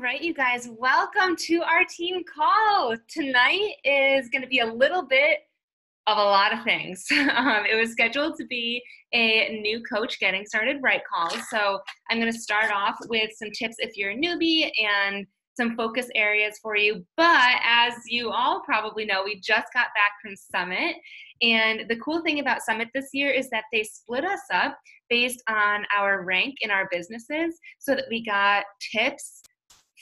right, you guys, welcome to our team call. Tonight is going to be a little bit of a lot of things. It was scheduled to be a new coach getting started right call. So I'm going to start off with some tips if you're a newbie and some focus areas for you. But as you all probably know, we just got back from Summit. And the cool thing about Summit this year is that they split us up based on our rank in our businesses so that we got tips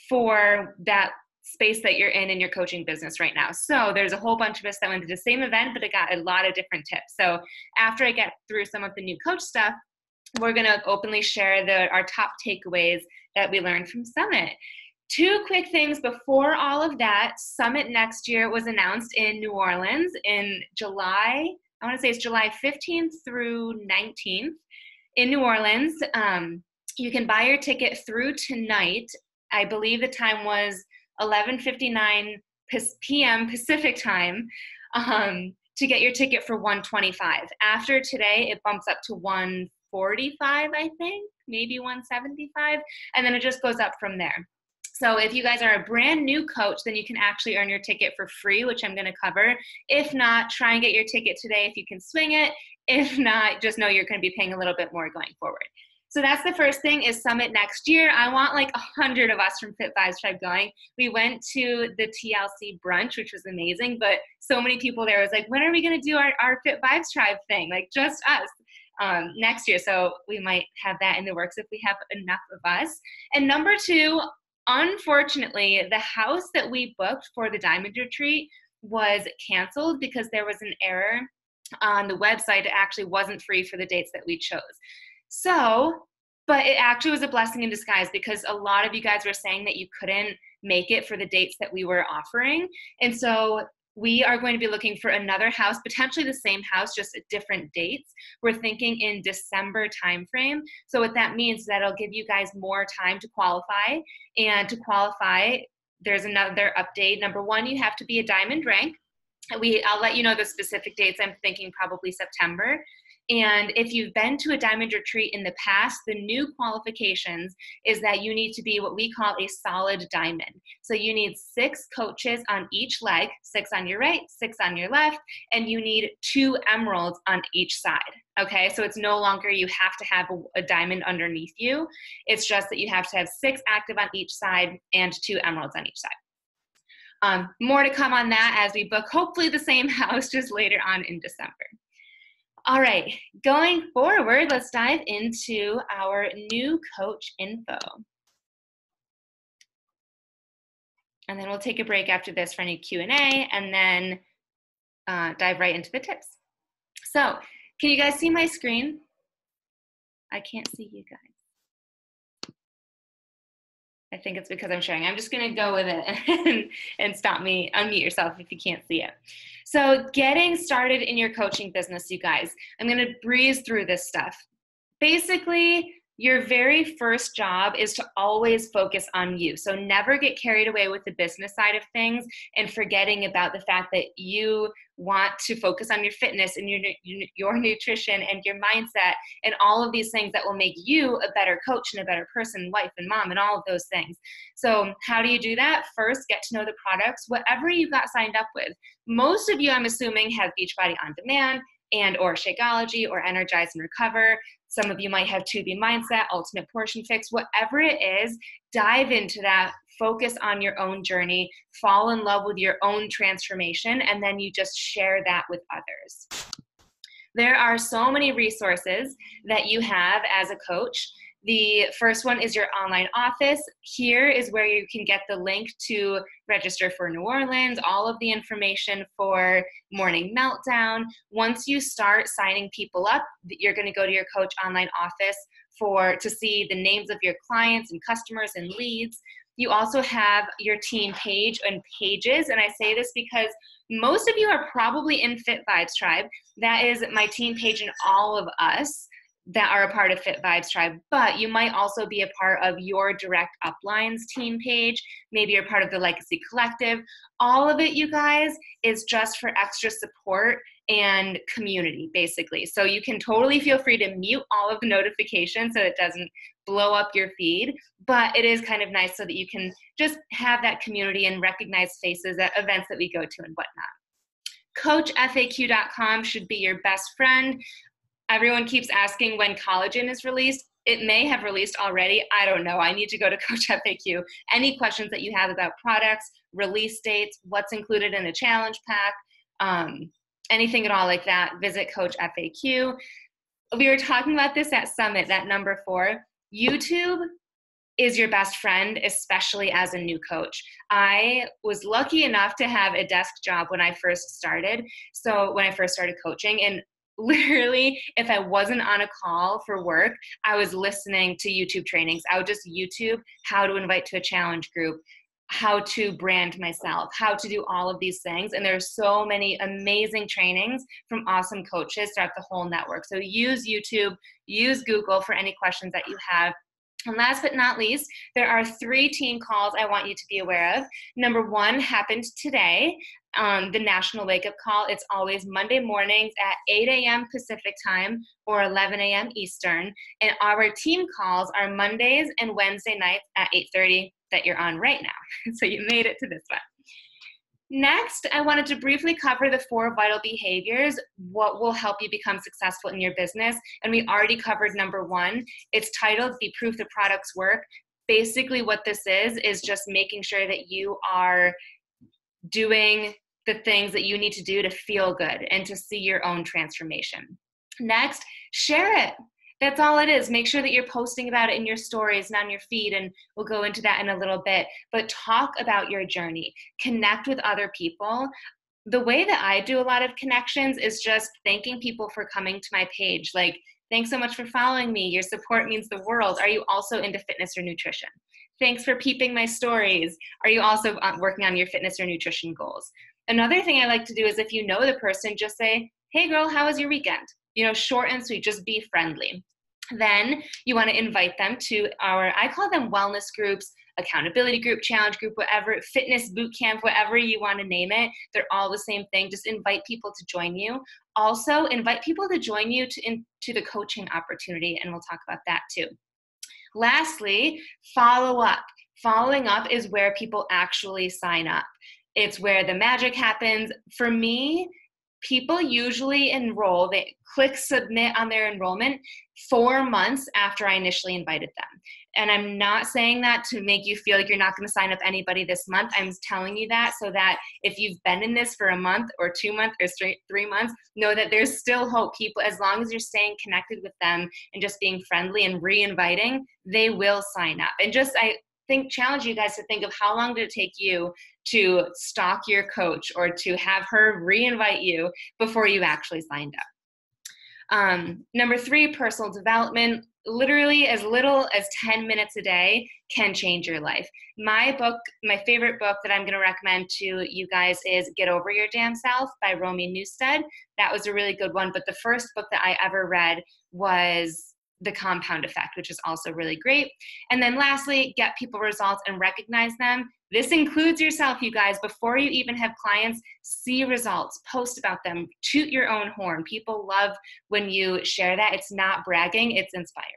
for that space that you're in your coaching business right now. So there's a whole bunch of us that went to the same event, but it got a lot of different tips. So after I get through some of the new coach stuff, we're going to openly share our top takeaways that we learned from Summit. Two quick things before all of that. Summit next year was announced in New Orleans in July. I want to say it's July 15th through 19th in New Orleans. You can buy your ticket through tonight. I believe the time was 11:59 p.m. Pacific time to get your ticket for $125. After today, it bumps up to $145, I think, maybe $175, and then it just goes up from there. So if you guys are a brand new coach, then you can actually earn your ticket for free, which I'm going to cover. If not, try and get your ticket today if you can swing it. If not, just know you're going to be paying a little bit more going forward. So that's the first thing is Summit next year. I want like 100 of us from Fit Vibes Tribe going. We went to the TLC brunch, which was amazing, but so many people there was like, when are we going to do our Fit Vibes Tribe thing? Like just us next year. So we might have that in the works if we have enough of us. And number two, unfortunately, the house that we booked for the Diamond Retreat was canceled because there was an error on the website. It actually wasn't free for the dates that we chose. So, but it actually was a blessing in disguise because a lot of you guys were saying that you couldn't make it for the dates that we were offering. And so we are going to be looking for another house, potentially the same house, just at different dates. We're thinking in December timeframe. So what that means is that it'll give you guys more time to qualify. And to qualify, there's another update. Number one, you have to be a diamond rank. I'll let you know the specific dates. I'm thinking probably September. And if you've been to a Diamond Retreat in the past, the new qualifications is that you need to be what we call a solid diamond. So you need 6 coaches on each leg, 6 on your right, 6 on your left, and you need 2 emeralds on each side. Okay, so it's no longer you have to have a diamond underneath you. It's just that you have to have 6 active on each side and 2 emeralds on each side. More to come on that as we book hopefully the same house just later on in December. All right, going forward, let's dive into our new coach info. And then we'll take a break after this for any Q&A and then dive right into the tips. So, can you guys see my screen? I can't see you guys. I think it's because I'm sharing. I'm just going to go with it and stop me. Unmute yourself if you can't see it. So getting started in your coaching business, you guys, I'm going to breeze through this stuff. Basically, your very first job is to always focus on you. So never get carried away with the business side of things and forgetting about the fact that you want to focus on your fitness and your nutrition and your mindset and all of these things that will make you a better coach and a better person, wife and mom and all of those things. So how do you do that? First, get to know the products, whatever you got signed up with. Most of you, I'm assuming, have Beachbody On Demand and or Shakeology or Energize and Recover. Some of you might have 2B Mindset, Ultimate Portion Fix, whatever it is, dive into that, focus on your own journey, fall in love with your own transformation, and then you just share that with others. There are so many resources that you have as a coach. The first one is your online office. Here is where you can get the link to register for New Orleans, all of the information for Morning Meltdown. Once you start signing people up, you're going to go to your coach online office to see the names of your clients and customers and leads. You also have your team page and pages, and I say this because most of you are probably in Fit Vibes Tribe. That is my team page and all of us. that are a part of Fit Vibes Tribe, but you might also be a part of your direct uplines team page. Maybe you're part of the Legacy Collective. All of it, you guys, is just for extra support and community, basically. So you can totally feel free to mute all of the notifications so it doesn't blow up your feed, but it is kind of nice so that you can just have that community and recognize faces at events that we go to and whatnot. CoachFAQ.com should be your best friend. Everyone keeps asking when collagen is released. It may have released already. I don't know. I need to go to Coach FAQ. Any questions that you have about products, release dates, what's included in the challenge pack, anything at all like that, visit Coach FAQ. We were talking about this at Summit, that number 4. YouTube is your best friend, especially as a new coach. I was lucky enough to have a desk job when I first started. So when I first started coaching, and literally, if I wasn't on a call for work, I was listening to YouTube trainings. I would just YouTube how to invite to a challenge group, how to brand myself, how to do all of these things. And there's so many amazing trainings from awesome coaches throughout the whole network. So use YouTube, use Google for any questions that you have. And last but not least, there are 3 team calls I want you to be aware of. Number 1 happened today, the National Wake Up Call. It's always Monday mornings at 8 a.m. Pacific time or 11 a.m. Eastern. And our team calls are Mondays and Wednesday nights at 8:30 that you're on right now. So you made it to this one. Next, I wanted to briefly cover the 4 vital behaviors, what will help you become successful in your business. And we already covered number 1. It's titled Be Proof the Products Work. Basically what this is just making sure that you are doing the things that you need to do to feel good and to see your own transformation. Next, share it. That's all it is. Make sure that you're posting about it in your stories and on your feed, and we'll go into that in a little bit. But talk about your journey. Connect with other people. The way that I do a lot of connections is just thanking people for coming to my page. Like, thanks so much for following me. Your support means the world. Are you also into fitness or nutrition? Thanks for peeping my stories. Are you also working on your fitness or nutrition goals? Another thing I like to do is if you know the person, just say, hey girl, how was your weekend? You know, short and sweet, just be friendly. Then you want to invite them to our, I call them wellness groups, accountability group, challenge group, whatever, fitness boot camp, whatever you want to name it. They're all the same thing. Just invite people to join you. Also, invite people to join you into the coaching opportunity, and we'll talk about that too. Lastly, follow up. Following up is where people actually sign up. It's where the magic happens. For me, people usually enroll, they click submit on their enrollment 4 months after I initially invited them. And I'm not saying that to make you feel like you're not going to sign up anybody this month. I'm telling you that so that if you've been in this for a month or 2 months or 3 months, know that there's still hope. People, as long as you're staying connected with them and just being friendly and re-inviting, they will sign up. And just, I think, challenge you guys to think of how long did it take you to stalk your coach or to have her re-invite you before you actually signed up. Number 3, personal development. Literally as little as 10 minutes a day can change your life. My book, my favorite book that I'm going to recommend to you guys is Get Over Your Damn Self by Romy Newstead. That was a really good one. But the first book that I ever read was The Compound Effect, which is also really great. And then lastly, get people results and recognize them. This includes yourself, you guys. Before you even have clients, see results, post about them, toot your own horn. People love when you share that. It's not bragging, it's inspiring.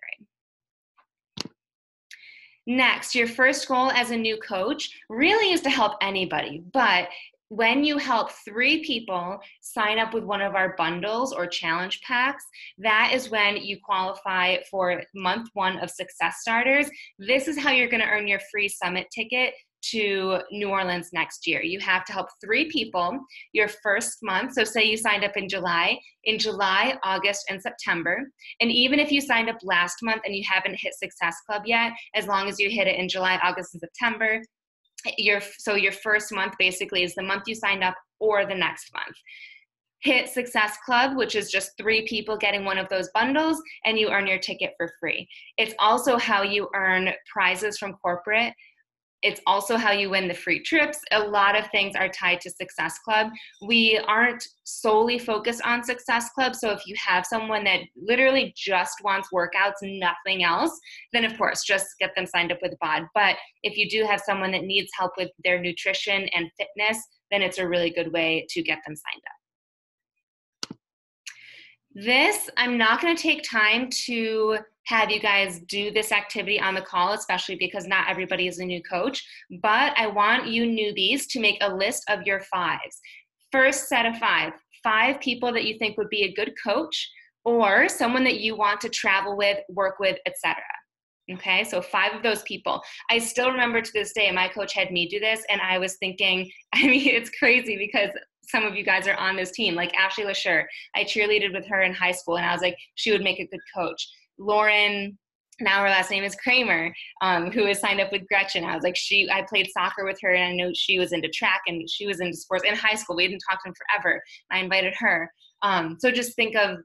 Next, your first goal as a new coach really is to help anybody, but when you help 3 people sign up with one of our bundles or challenge packs, that is when you qualify for month 1 of Success Starters. This is how you're going to earn your free summit ticket to New Orleans next year. You have to help 3 people your first month. So say you signed up in July, August, and September. And even if you signed up last month and you haven't hit Success Club yet, as long as you hit it in July, August, and September, your first month basically is the month you signed up or the next month. Hit Success Club, which is just 3 people getting one of those bundles, and you earn your ticket for free. It's also how you earn prizes from corporate It's also how you win the free trips. A lot of things are tied to Success Club. We aren't solely focused on Success Club. So if you have someone that literally just wants workouts, nothing else, then of course, just get them signed up with BOD. But if you do have someone that needs help with their nutrition and fitness, then it's a really good way to get them signed up. This, I'm not going to take time to have you guys do this activity on the call, especially because not everybody is a new coach, but I want you newbies to make a list of your fives. First set of five people that you think would be a good coach or someone that you want to travel with, work with, etc. Okay, so 5 of those people. I still remember to this day, my coach had me do this, and I was thinking, I mean, it's crazy because some of you guys are on this team, like Ashley Lasher. I cheerleaded with her in high school, and I was like, she would make a good coach. Lauren, now her last name is Kramer, who is signed up with Gretchen. I was like, I played soccer with her, and I know she was into track, and she was into sports in high school. We didn't talk to them forever. I invited her. So just think of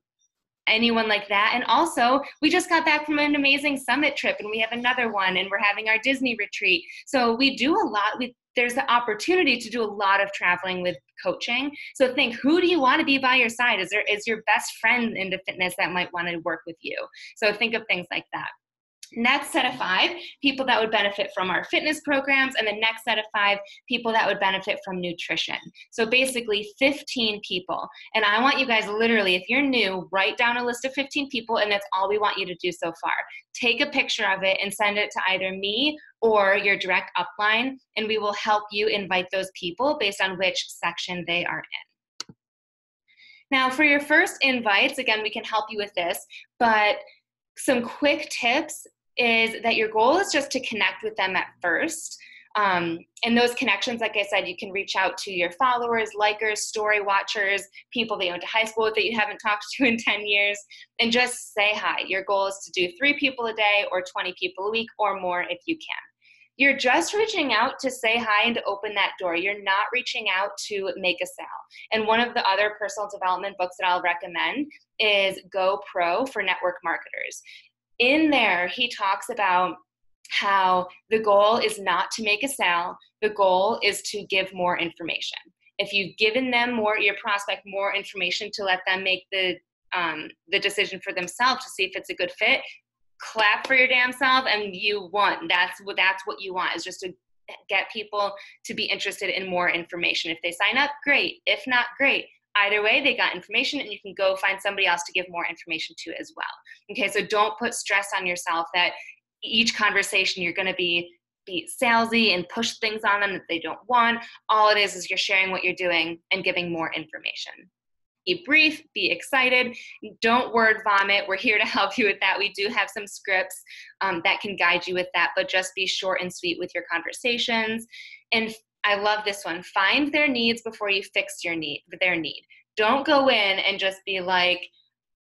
anyone like that. And also, we just got back from an amazing summit trip, and we have another one, and we're having our Disney retreat. So we do a lot. There's the opportunity to do a lot of traveling with coaching. So think, who do you want to be by your side? Is your best friend into fitness that might want to work with you? So think of things like that. Next set of 5, people that would benefit from our fitness programs, and the next set of 5, people that would benefit from nutrition. So basically 15 people. And I want you guys literally, if you're new, write down a list of 15 people, and that's all we want you to do so far. Take a picture of it and send it to either me or your direct upline, and we will help you invite those people based on which section they are in. Now, for your first invites, again, we can help you with this, but some quick tips is that your goal is just to connect with them at first. And those connections, like I said, you can reach out to your followers, likers, story watchers, people that you went to high school with that you haven't talked to in 10 years, and just say hi. Your goal is to do 3 people a day or 20 people a week or more if you can. You're just reaching out to say hi and to open that door. You're not reaching out to make a sale. And one of the other personal development books that I'll recommend is Go Pro for Network Marketers. In there, he talks about how the goal is not to make a sale. The goal is to give more information. If you've given them your prospect more information to let them make the decision for themselves to see if it's a good fit, clap for your damn self, and you won. That's what you want, is just to get people to be interested in more information. If they sign up, great. If not, great. Either way, they got information, and you can go find somebody else to give more information to as well. Okay, so don't put stress on yourself that each conversation you're going to be salesy and push things on them that they don't want. All it is you're sharing what you're doing and giving more information. Be brief, be excited, don't word vomit. We're here to help you with that. We do have some scripts that can guide you with that, but just be short and sweet with your conversations. And I love this one. Find their needs before you fix their need. Don't go in and just be like,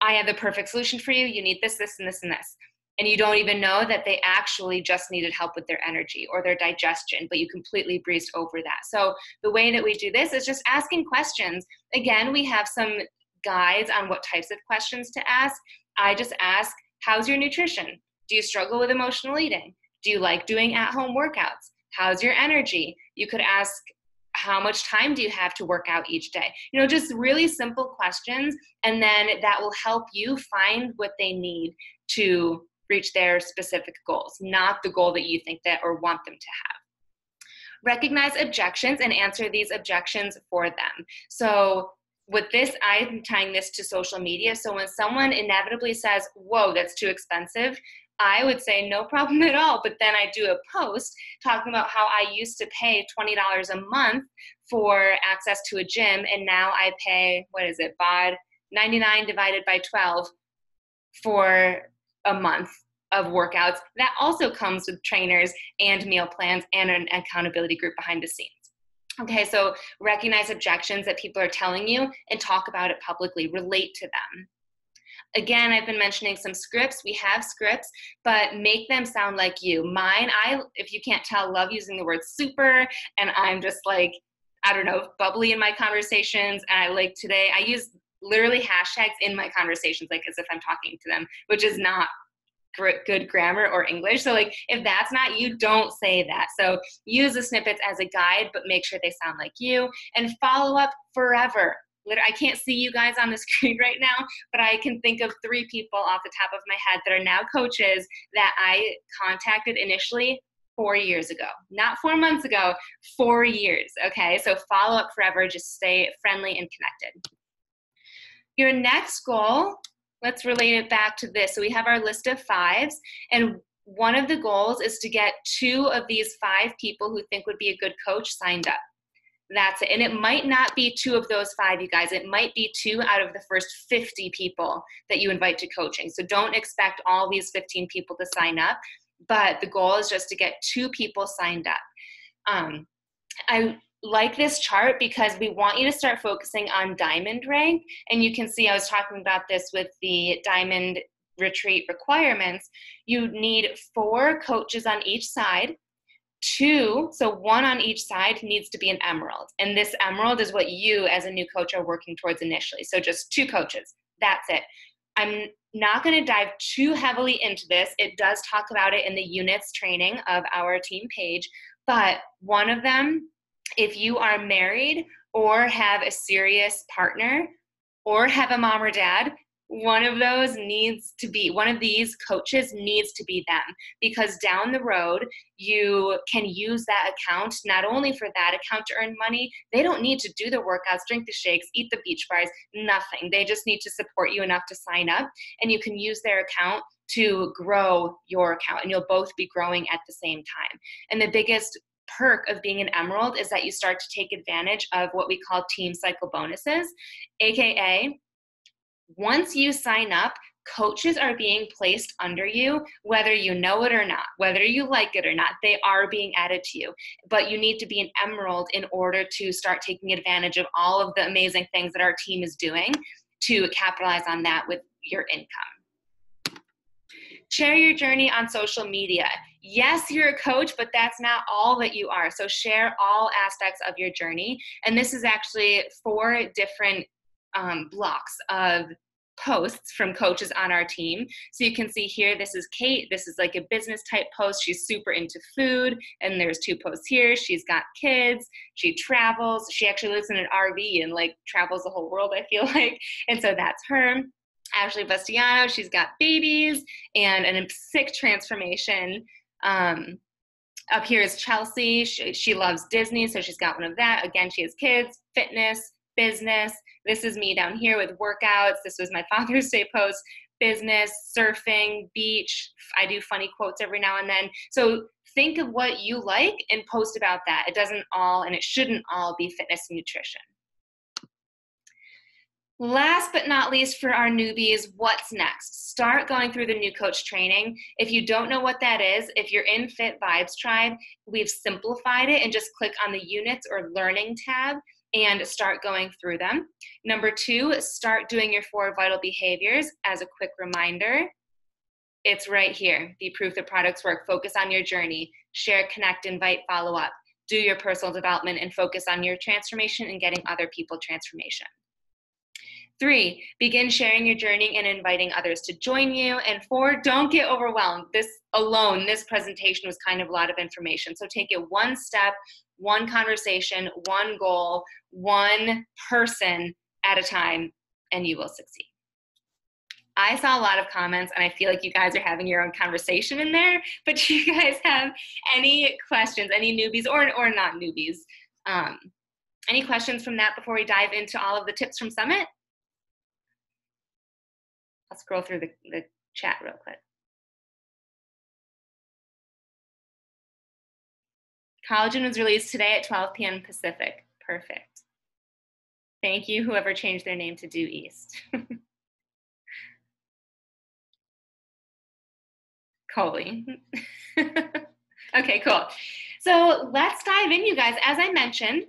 I have the perfect solution for you. You need this, this, and this, and this. And you don't even know that they actually just needed help with their energy or their digestion, but you completely breezed over that. So the way that we do this is just asking questions. Again, we have some guides on what types of questions to ask. I just ask, how's your nutrition? Do you struggle with emotional eating? Do you like doing at-home workouts? How's your energy? You could ask, how much time do you have to work out each day? Just really simple questions, and then that will help you find what they need to reach their specific goals, not the goal that you think that or want them to have. Recognize objections and answer these objections for them. So with this, I'm tying this to social media. So when someone inevitably says, whoa, that's too expensive, I would say no problem at all. But then I do a post talking about how I used to pay $20 a month for access to a gym, and now I pay, BOD 99 divided by 12 for a month of workouts. That also comes with trainers and meal plans and an accountability group behind the scenes. Okay, so recognize objections that people are telling you and talk about it publicly. Relate to them. Again, I've been mentioning some scripts. We have scripts, but make them sound like you. Mine, if you can't tell, love using the word super, and I'm just like, bubbly in my conversations. And I use literally hashtags in my conversations, like as if I'm talking to them, which is not good grammar or English. So like if that's not you, don't say that. So use the snippets as a guide, but make sure they sound like you, and follow up forever. I can't see you guys on the screen right now, but I can think of 3 people off the top of my head that are now coaches that I contacted initially 4 years ago, not 4 months ago, 4 years. Okay, so follow up forever, just stay friendly and connected. Your next goal, let's relate it back to this. So we have our list of 5s, and one of the goals is to get 2 of these 5 people who think would be a good coach signed up. That's it. And it might not be 2 of those 5, you guys. It might be 2 out of the first 50 people that you invite to coaching. So don't expect all these 15 people to sign up, but the goal is just to get 2 people signed up. I like this chart because we want you to start focusing on diamond rank. And you can see I was talking about this with the diamond retreat requirements. You need 4 coaches on each side. 2, so 1 on each side needs to be an emerald. And this emerald is what you as a new coach are working towards initially. So just 2 coaches, that's it. I'm not gonna dive too heavily into this. It does talk about it in the units training of our team page, but one of them, if you are married or have a serious partner or have a mom or dad, one of these coaches needs to be them, because down the road, you can use that account not only for that account to earn money. They don't need to do the workouts, drink the shakes, eat the beach bars, nothing. They just need to support you enough to sign up, and you can use their account to grow your account, and you'll both be growing at the same time. And the biggest perk of being an emerald is that you start to take advantage of what we call team cycle bonuses, aka once you sign up, coaches are being placed under you, whether you know it or not, whether you like it or not, they are being added to you. But you need to be an emerald in order to start taking advantage of all of the amazing things that our team is doing to capitalize on that with your income. Share your journey on social media. Yes, you're a coach, but that's not all that you are. So share all aspects of your journey. And this is actually 4 different blocks of posts from coaches on our team. So you can see here, this is Kate. This is like a business type post. She's super into food. And there's 2 posts here. She's got kids. She travels. She actually lives in an RV and like travels the whole world, I feel like. And so that's her. Ashley Bastiano, she's got babies and a sick transformation. Up here is Chelsea. She loves Disney, so she's got one of that. Again, she has kids, fitness, business. This is me down here with workouts. This was my Father's Day post, business, surfing, beach. I do funny quotes every now and then. So think of what you like and post about that. It doesn't all, and it shouldn't all be fitness and nutrition. Last but not least for our newbies, what's next? Start going through the new coach training. If you don't know what that is, if you're in Fit Vibes Tribe, we've simplified it and just click on the units or learning tab and start going through them. Number 2, start doing your 4 vital behaviors. As a quick reminder, it's right here. Be proof that products work. Focus on your journey. Share, connect, invite, follow up. Do your personal development and focus on your transformation and getting other people transformation. 3, begin sharing your journey and inviting others to join you. And 4, don't get overwhelmed. This presentation was kind of a lot of information. So take it one step, one conversation, one goal, one person at a time, and you will succeed. I saw a lot of comments, and I feel like you guys are having your own conversation in there, but do you guys have any questions, any newbies or not newbies? Any questions from that before we dive into all of the tips from Summit? I'll scroll through the chat real quick. Collagen was released today at 12 p.m. Pacific. Perfect. Thank you, whoever changed their name to Due East. Coley. Okay, cool. So let's dive in, you guys. As I mentioned,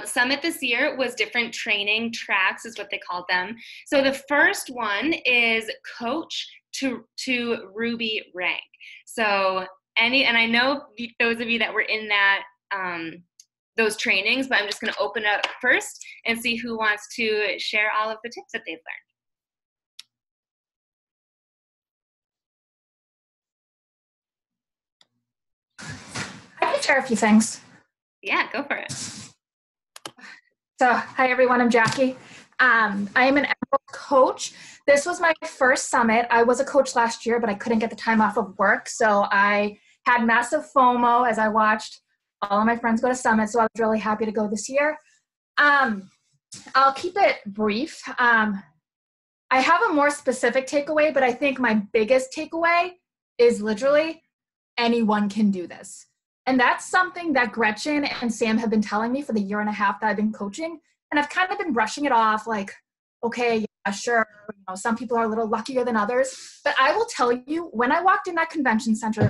Summit this year was different training tracks is what they called them. So the first one is coach to Ruby rank. So and I know those of you that were in that those trainings, but I'm just going to open up first and see who wants to share all of the tips that they've learned. me share a few things. Yeah, go for it. So, hi everyone, I'm Jackie. I am an Emerald coach. This was my first summit. I was a coach last year, but I couldn't get the time off of work. So I had massive FOMO as I watched all of my friends go to summit. So I was really happy to go this year. I'll keep it brief. I have a more specific takeaway, but I think my biggest takeaway is literally anyone can do this. And that's something that Gretchen and Sam have been telling me for the year and a half that I've been coaching. And I've kind of been brushing it off like, okay, yeah, sure. Some people are a little luckier than others. But I will tell you, when I walked in that convention center,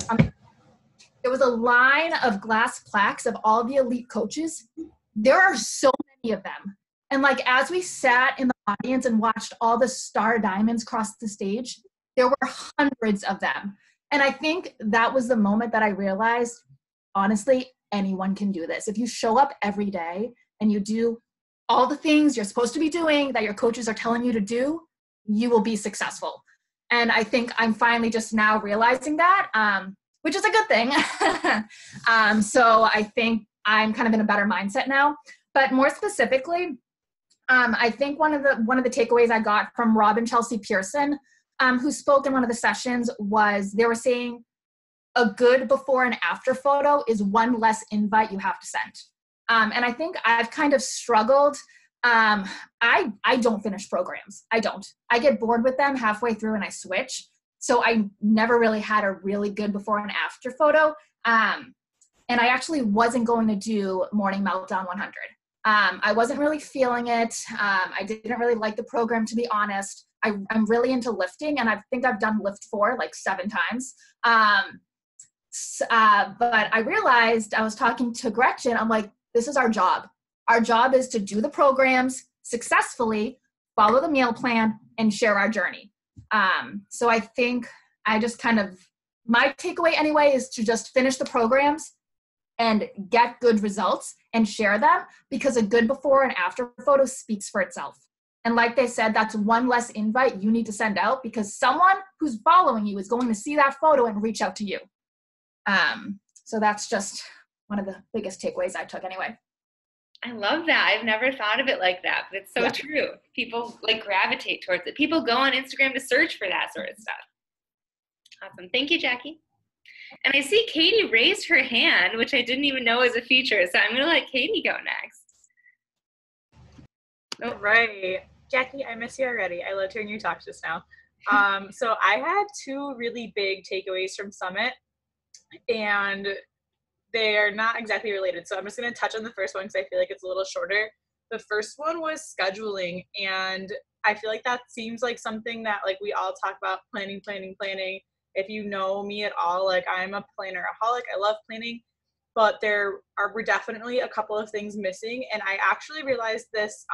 there was a line of glass plaques of all the elite coaches. There are so many of them. And like, as we sat in the audience and watched all the star diamonds cross the stage, there were hundreds of them. And I think that was the moment that I realized, honestly, anyone can do this. If you show up every day and you do all the things you're supposed to be doing that your coaches are telling you to do, you will be successful. And I think I'm finally just now realizing that, which is a good thing. So I think I'm kind of in a better mindset now. But more specifically, I think one of the takeaways I got from Rob and Chelsea Pearson, who spoke in one of the sessions, was they were saying a good before and after photo is one less invite you have to send. And I think I've kind of struggled. I don't finish programs. I don't. I get bored with them halfway through and I switch. So I never really had a really good before and after photo. And I actually wasn't going to do Morning Meltdown 100. I wasn't really feeling it. I didn't really like the program, to be honest. I'm really into lifting, and I think I've done Lift 4 like 7 times. But I realized, I was talking to Gretchen, I'm like, this is our job. Our job is to do the programs successfully, follow the meal plan, and share our journey. So I think I just kind of, my takeaway anyway is to just finish the programs and get good results and share them, because a good before and after photo speaks for itself. And like they said, that's one less invite you need to send out, because someone who's following you is going to see that photo and reach out to you. So that's just one of the biggest takeaways I took anyway. I love that. I've never thought of it like that, but it's so true. People like gravitate towards it. People go on Instagram to search for that sort of stuff. Awesome. Thank you, Jackie. And I see Katie raised her hand, which I didn't even know was a feature. So I'm going to let Katie go next. Oh, right. Jackie, I miss you already. I loved hearing you talk just now. So I had 2 really big takeaways from Summit, and they are not exactly related. So I'm just going to touch on the first one because I feel like it's a little shorter. The first one was scheduling. And I feel like that seems like something that like we all talk about, planning. If you know me at all, like I'm a planner-aholic. I love planning, but were definitely a couple of things missing. And I actually realized this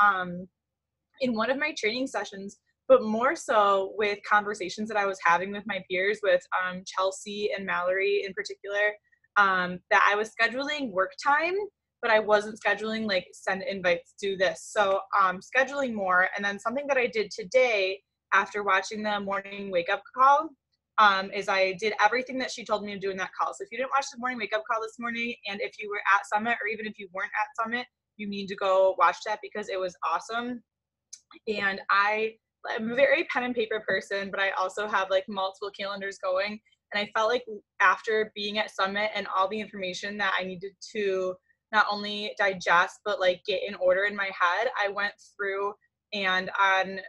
in one of my training sessions, but more so with conversations that I was having with my peers, with Chelsea and Mallory in particular, that I was scheduling work time, but I wasn't scheduling like send invites, do this. So scheduling more. And then something that I did today after watching the morning wake up call is I did everything that she told me to do in that call. So if you didn't watch the morning wake up call this morning, and if you were at Summit, or even if you weren't at Summit, you need to go watch that because it was awesome. And I'm a very pen and paper person, but I also have like multiple calendars going. And I felt like after being at Summit and all the information that I needed to not only digest, but like get in order in my head, I went through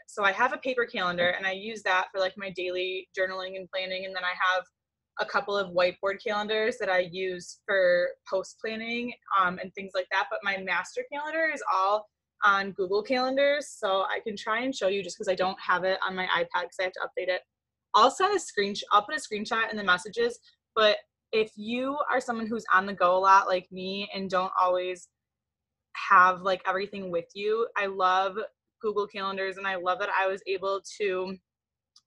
so I have a paper calendar and I use that for like my daily journaling and planning. And then I have a couple of whiteboard calendars that I use for post planning and things like that. But my master calendar is all on Google Calendars. So I can try and show you just because I don't have it on my iPad because I have to update it. I'll put a screenshot in the messages, but if you are someone who's on the go a lot like me and don't always have like everything with you, I love Google Calendars, and I love that I was able to,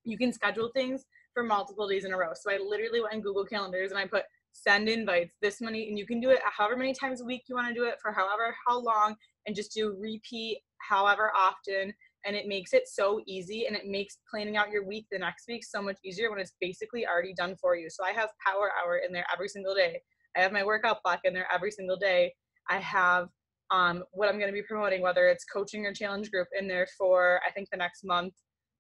you can schedule things for multiple days in a row. So I literally went in Google Calendars and I put send invites this many, and you can do it however many times a week you want to do it for how long, and just do repeat however often. And it makes it so easy, and it makes planning out your week the next week so much easier when it's basically already done for you. So I have Power Hour in there every single day. I have my workout block in there every single day. I have what I'm going to be promoting, whether it's coaching or challenge group in there for, I think, the next month,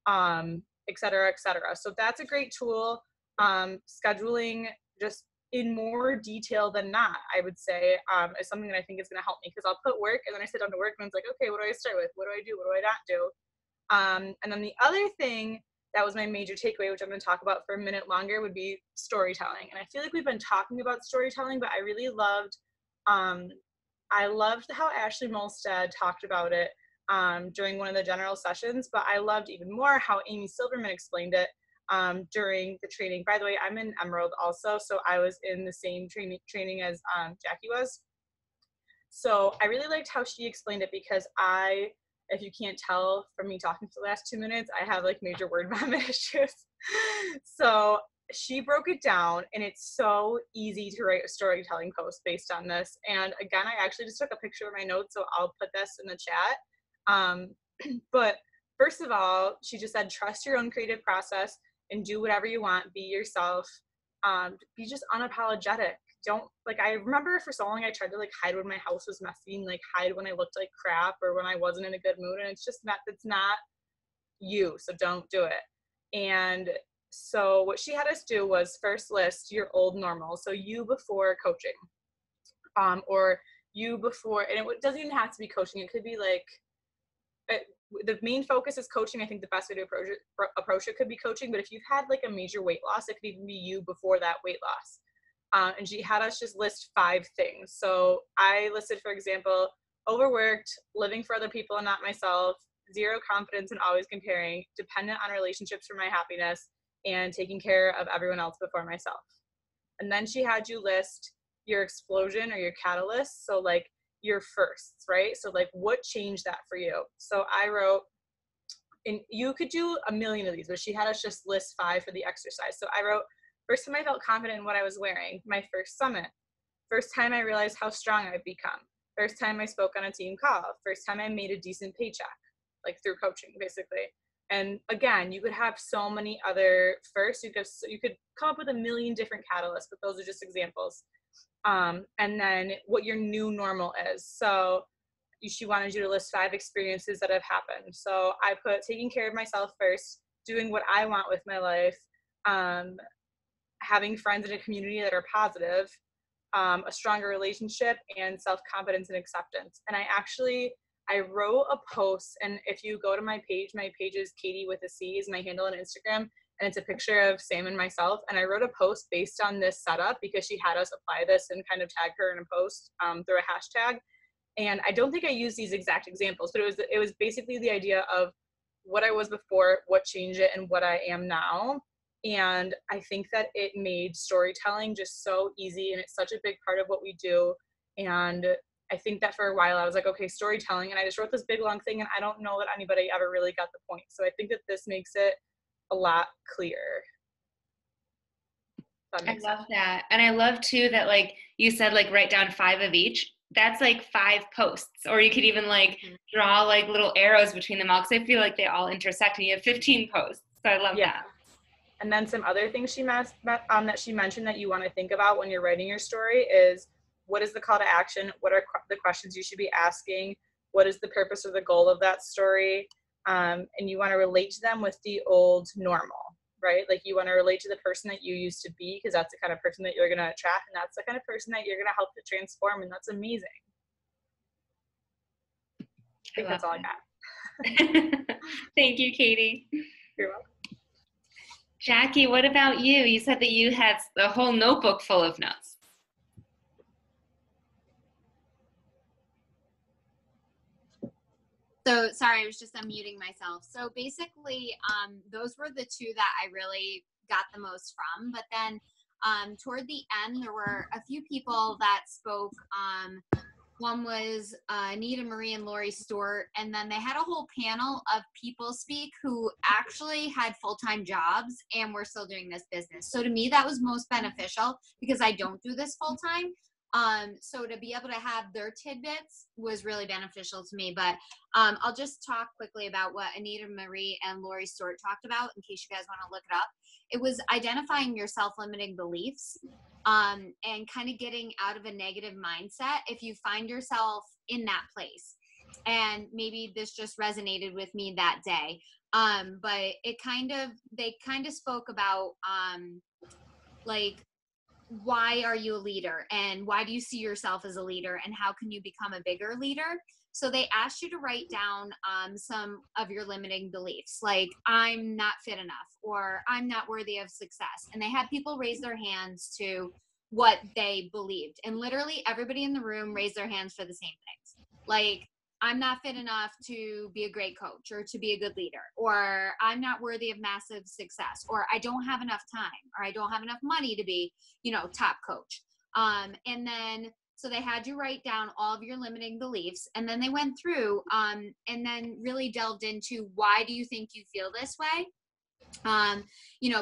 et cetera, et cetera. So that's a great tool. Scheduling just in more detail than not, I would say, is something that I think is going to help me, because I'll put work and then I sit down to work and it's like, okay, what do I start with? What do I do? What do I not do? And then the other thing that was my major takeaway, which I'm going to talk about for a minute longer, would be storytelling. And I feel like we've been talking about storytelling, but I really loved how Ashley Molstad talked about it during one of the general sessions, but I loved even more how Amy Silverman explained it during the training. By the way, I'm in Emerald also, so I was in the same training as Jackie was. So I really liked how she explained it, because if you can't tell from me talking for the last 2 minutes, I have like major word vomit issues. So she broke it down, and it's so easy to write a storytelling post based on this. And again, I actually just took a picture of my notes, so I'll put this in the chat. But first of all, she just said, trust your own creative process and do whatever you want. Be yourself. Be just unapologetic. Don't, like, I remember for so long I tried to like hide when my house was messy and like hide when I looked like crap or when I wasn't in a good mood, and it's not you, so don't do it. And so what she had us do was first list your old normal, so you before coaching, or you before, and it doesn't even have to be coaching, it could be like the main focus is coaching. I think the best way to approach it could be coaching, but if you've had like a major weight loss, it could even be you before that weight loss. And she had us just list 5 things. So I listed, for example, overworked, living for other people and not myself, zero confidence and always comparing, dependent on relationships for my happiness, and taking care of everyone else before myself. And then she had you list your explosion or your catalyst. So like your firsts, right? So like what changed that for you? So I wrote, and you could do a million of these, but she had us just list 5 for the exercise. So I wrote, first time I felt confident in what I was wearing, my first summit. First time I realized how strong I've become. First time I spoke on a team call. First time I made a decent paycheck, like through coaching, basically. And again, you could have so many other firsts. You could come up with a million different catalysts, but those are just examples. And then what your new normal is. So she wanted you to list 5 experiences that have happened. So I put taking care of myself first, doing what I want with my life, having friends in a community that are positive, a stronger relationship, and self-confidence and acceptance. And I wrote a post, and if you go to my page is Katie with a C is my handle on Instagram, and it's a picture of Sam and myself. And I wrote a post based on this setup because she had us apply this and kind of tag her in a post through a hashtag. And I don't think I used these exact examples, but it was basically the idea of what I was before, what changed it, and what I am now. And I think that it made storytelling just so easy, and it's such a big part of what we do. And I think that for a while I was like, okay, storytelling, and I just wrote this big long thing, and I don't know that anybody ever really got the point. So I think that this makes it a lot clearer. I love that. And I love too that, like you said, like write down 5 of each. That's like 5 posts, or you could even like draw like little arrows between them all, because I feel like they all intersect, and you have 15 posts. So I love that. And then some other things that she mentioned that you want to think about when you're writing your story is, what is the call to action? What are the questions you should be asking? What is the purpose or the goal of that story? And you want to relate to them with the old normal, right? Like you want to relate to the person that you used to be, because that's the kind of person that you're going to attract, and that's the kind of person that you're going to help to transform, and that's amazing. I think that's all I got. Thank you, Katie. You're welcome. Jackie, what about you? You said that you had a whole notebook full of notes. So sorry, I was just unmuting myself. So basically, those were the 2 that I really got the most from. But then toward the end, there were a few people that spoke. One was Anita Marie and Lori Stewart, and then they had a whole panel of people speak who actually had full-time jobs and were still doing this business. So to me, that was most beneficial, because I don't do this full-time. So to be able to have their tidbits was really beneficial to me. But I'll just talk quickly about what Anita Marie and Lori Stewart talked about in case you guys want to look it up. It was identifying your self-limiting beliefs. and kind of getting out of a negative mindset if you find yourself in that place. And maybe this just resonated with me that day. But they kind of spoke about like, why are you a leader and why do you see yourself as a leader and how can you become a bigger leader? So they asked you to write down some of your limiting beliefs, like I'm not fit enough or I'm not worthy of success. And they had people raise their hands to what they believed. And literally everybody in the room raised their hands for the same things. Like, I'm not fit enough to be a great coach or to be a good leader, or I'm not worthy of massive success, or I don't have enough time, or I don't have enough money to be, top coach. And then, so they had you write down all of your limiting beliefs, and then they went through and then really delved into why do you think you feel this way?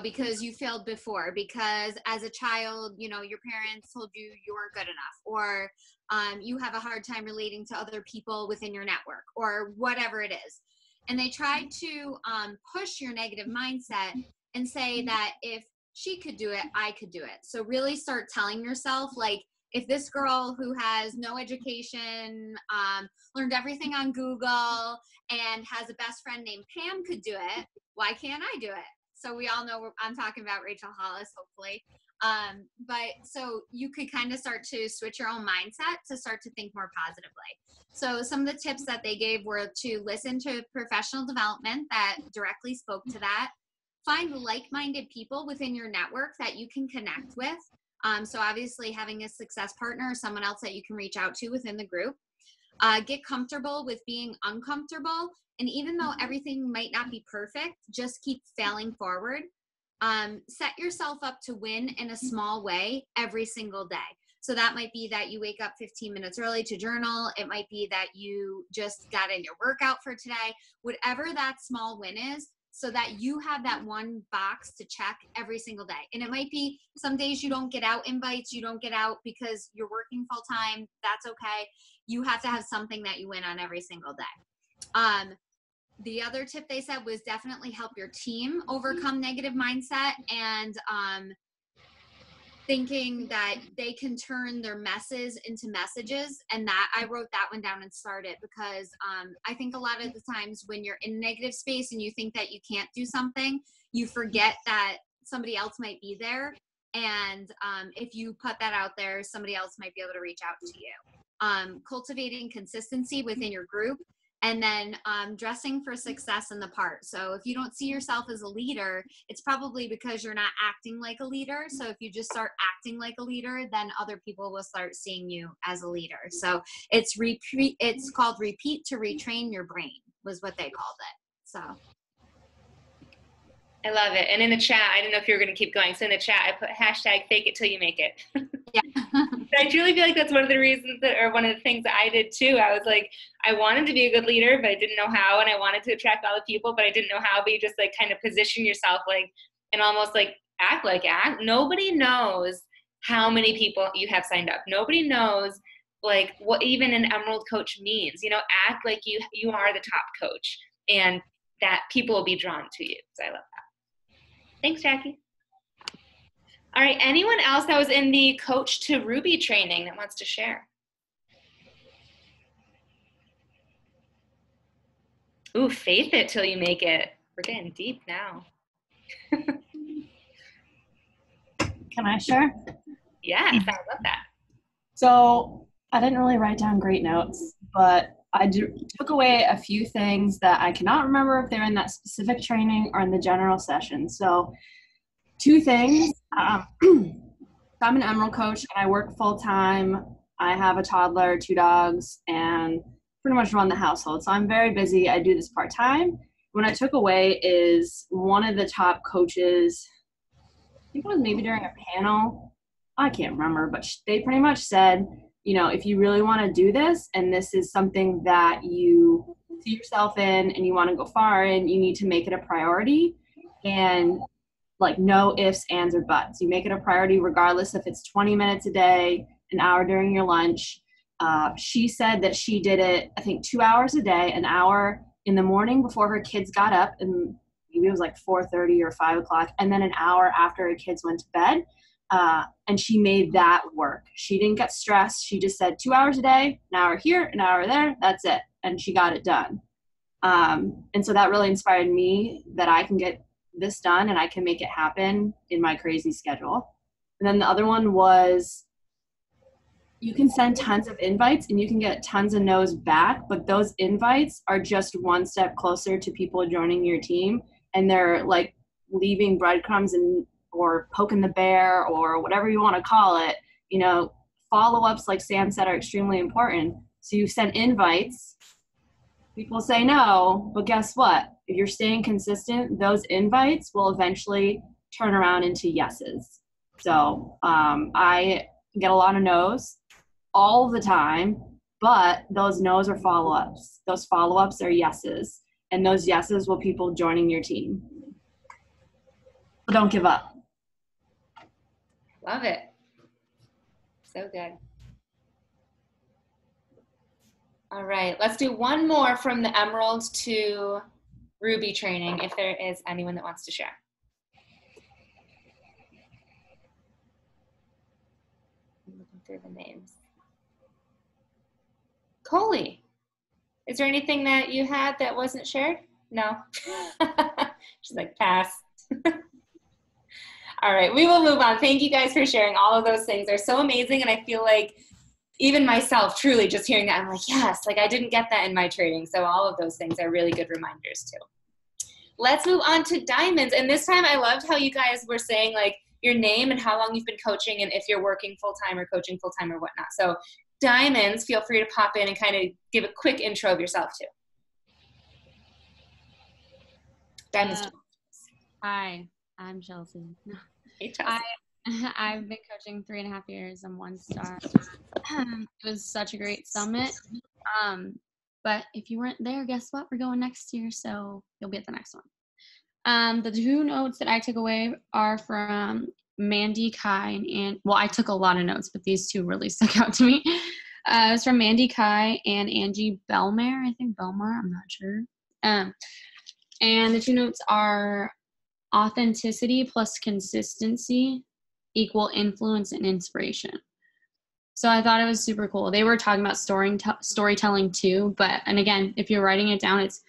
Because you failed before, because as a child, your parents told you you weren't good enough, or you have a hard time relating to other people within your network, or whatever it is. And they tried to push your negative mindset and say that if she could do it, I could do it. So really start telling yourself, like, if this girl who has no education, learned everything on Google, and has a best friend named Pam could do it, why can't I do it? So we all know I'm talking about Rachel Hollis, hopefully. But so you could kind of start to switch your own mindset to start to think more positively. So some of the tips that they gave were to listen to professional development that directly spoke to that. Find like-minded people within your network that you can connect with. So obviously having a success partner or someone else that you can reach out to within the group. Get comfortable with being uncomfortable. And even though everything might not be perfect, just keep failing forward. Set yourself up to win in a small way every single day. So that might be that you wake up 15 minutes early to journal. It might be that you just got in your workout for today. Whatever that small win is, so that you have that one box to check every single day. And it might be some days you don't get out invites, you don't get out because you're working full time. That's okay. You have to have something that you win on every single day. The other tip they said was definitely help your team overcome negative mindset and thinking that they can turn their messes into messages. And that I wrote that one down and started because I think a lot of the times when you're in negative space and you think that you can't do something, you forget that somebody else might be there. And if you put that out there, somebody else might be able to reach out to you. Cultivating consistency within your group. And then dressing for success in the part. So if you don't see yourself as a leader, it's probably because you're not acting like a leader. So if you just start acting like a leader, then other people will start seeing you as a leader. So it's called repeat to retrain your brain was what they called it. So. I love it. And in the chat, I don't know if you're going to keep going. So in the chat, I put hashtag fake it till you make it. Yeah. I truly feel like that's one of the reasons or one of the things that I did too. I was like, I wanted to be a good leader, but I didn't know how. And I wanted to attract all the people, but I didn't know how. But you just like kind of position yourself like, and almost like act. Nobody knows how many people you have signed up. Nobody knows like what even an Emerald coach means, act like you are the top coach and that people will be drawn to you. So I love that. Thanks, Jackie. All right, anyone else that was in the Coach to Ruby training that wants to share? Ooh, faith it till you make it. We're getting deep now. Can I share? Yes, I love that. So I didn't really write down great notes, but I took away a few things that I cannot remember if they're in that specific training or in the general session. So 2 things. I'm an Emerald coach and I work full time. I have a toddler, 2 dogs, and pretty much run the household. So I'm very busy. I do this part time. What I took away is one of the top coaches, I think it was maybe during a panel, I can't remember, but they pretty much said, if you really want to do this and this is something that you see yourself in and you want to go far in, you need to make it a priority. And like no ifs, ands, or buts. You make it a priority regardless if it's 20 minutes a day, an hour during your lunch. She said that she did it, I think 2 hours a day, an hour in the morning before her kids got up, and maybe it was like 4:30 or 5 o'clock, and then an hour after her kids went to bed. And she made that work. She didn't get stressed. She just said 2 hours a day, an hour here, an hour there, that's it. And she got it done. And so that really inspired me that I can get this done and I can make it happen in my crazy schedule. And then the other one was, you can send tons of invites and you can get tons of no's back, but those invites are just one step closer to people joining your team, and they're like leaving breadcrumbs and or poking the bear or whatever you want to call it. You know, follow-ups, like Sam said, are extremely important. So you send invites, people say no, but guess what? If you're staying consistent, those invites will eventually turn around into yeses. So I get a lot of no's all the time, but those no's are follow-ups. Those follow-ups are yeses, and those yeses will people joining your team. So don't give up. Love it. So good. All right, let's do one more from the Emerald to Ruby training, if there is anyone that wants to share. I'm looking through the names. Coley, is there anything that you had that wasn't shared? No. She's like, pass. All right, we will move on. Thank you guys for sharing. All of those things are so amazing, and I feel like even myself, truly just hearing that, I'm like, yes, like I didn't get that in my training. So all of those things are really good reminders too. Let's move on to diamonds. And this time I loved how you guys were saying like your name and how long you've been coaching and if you're working full-time or coaching full-time or whatnot. So diamonds, feel free to pop in and kind of give a quick intro of yourself too. Diamonds. Hi, I'm Chelsea. Hey, Chelsea. I've been coaching 3.5 years. I'm 1 star. It was such a great summit. But if you weren't there, guess what? We're going next year, so you'll be at the next one. The 2 notes that I took away are from Mandy Kai and well, I took a lot of notes, but these 2 really stuck out to me. It was from Mandy Kai and Angie Belmare. I think Belmar, I'm not sure. And the 2 notes are authenticity plus consistency equal influence and inspiration. So I thought it was super cool. They were talking about storytelling too, and again, if you're writing it down, it's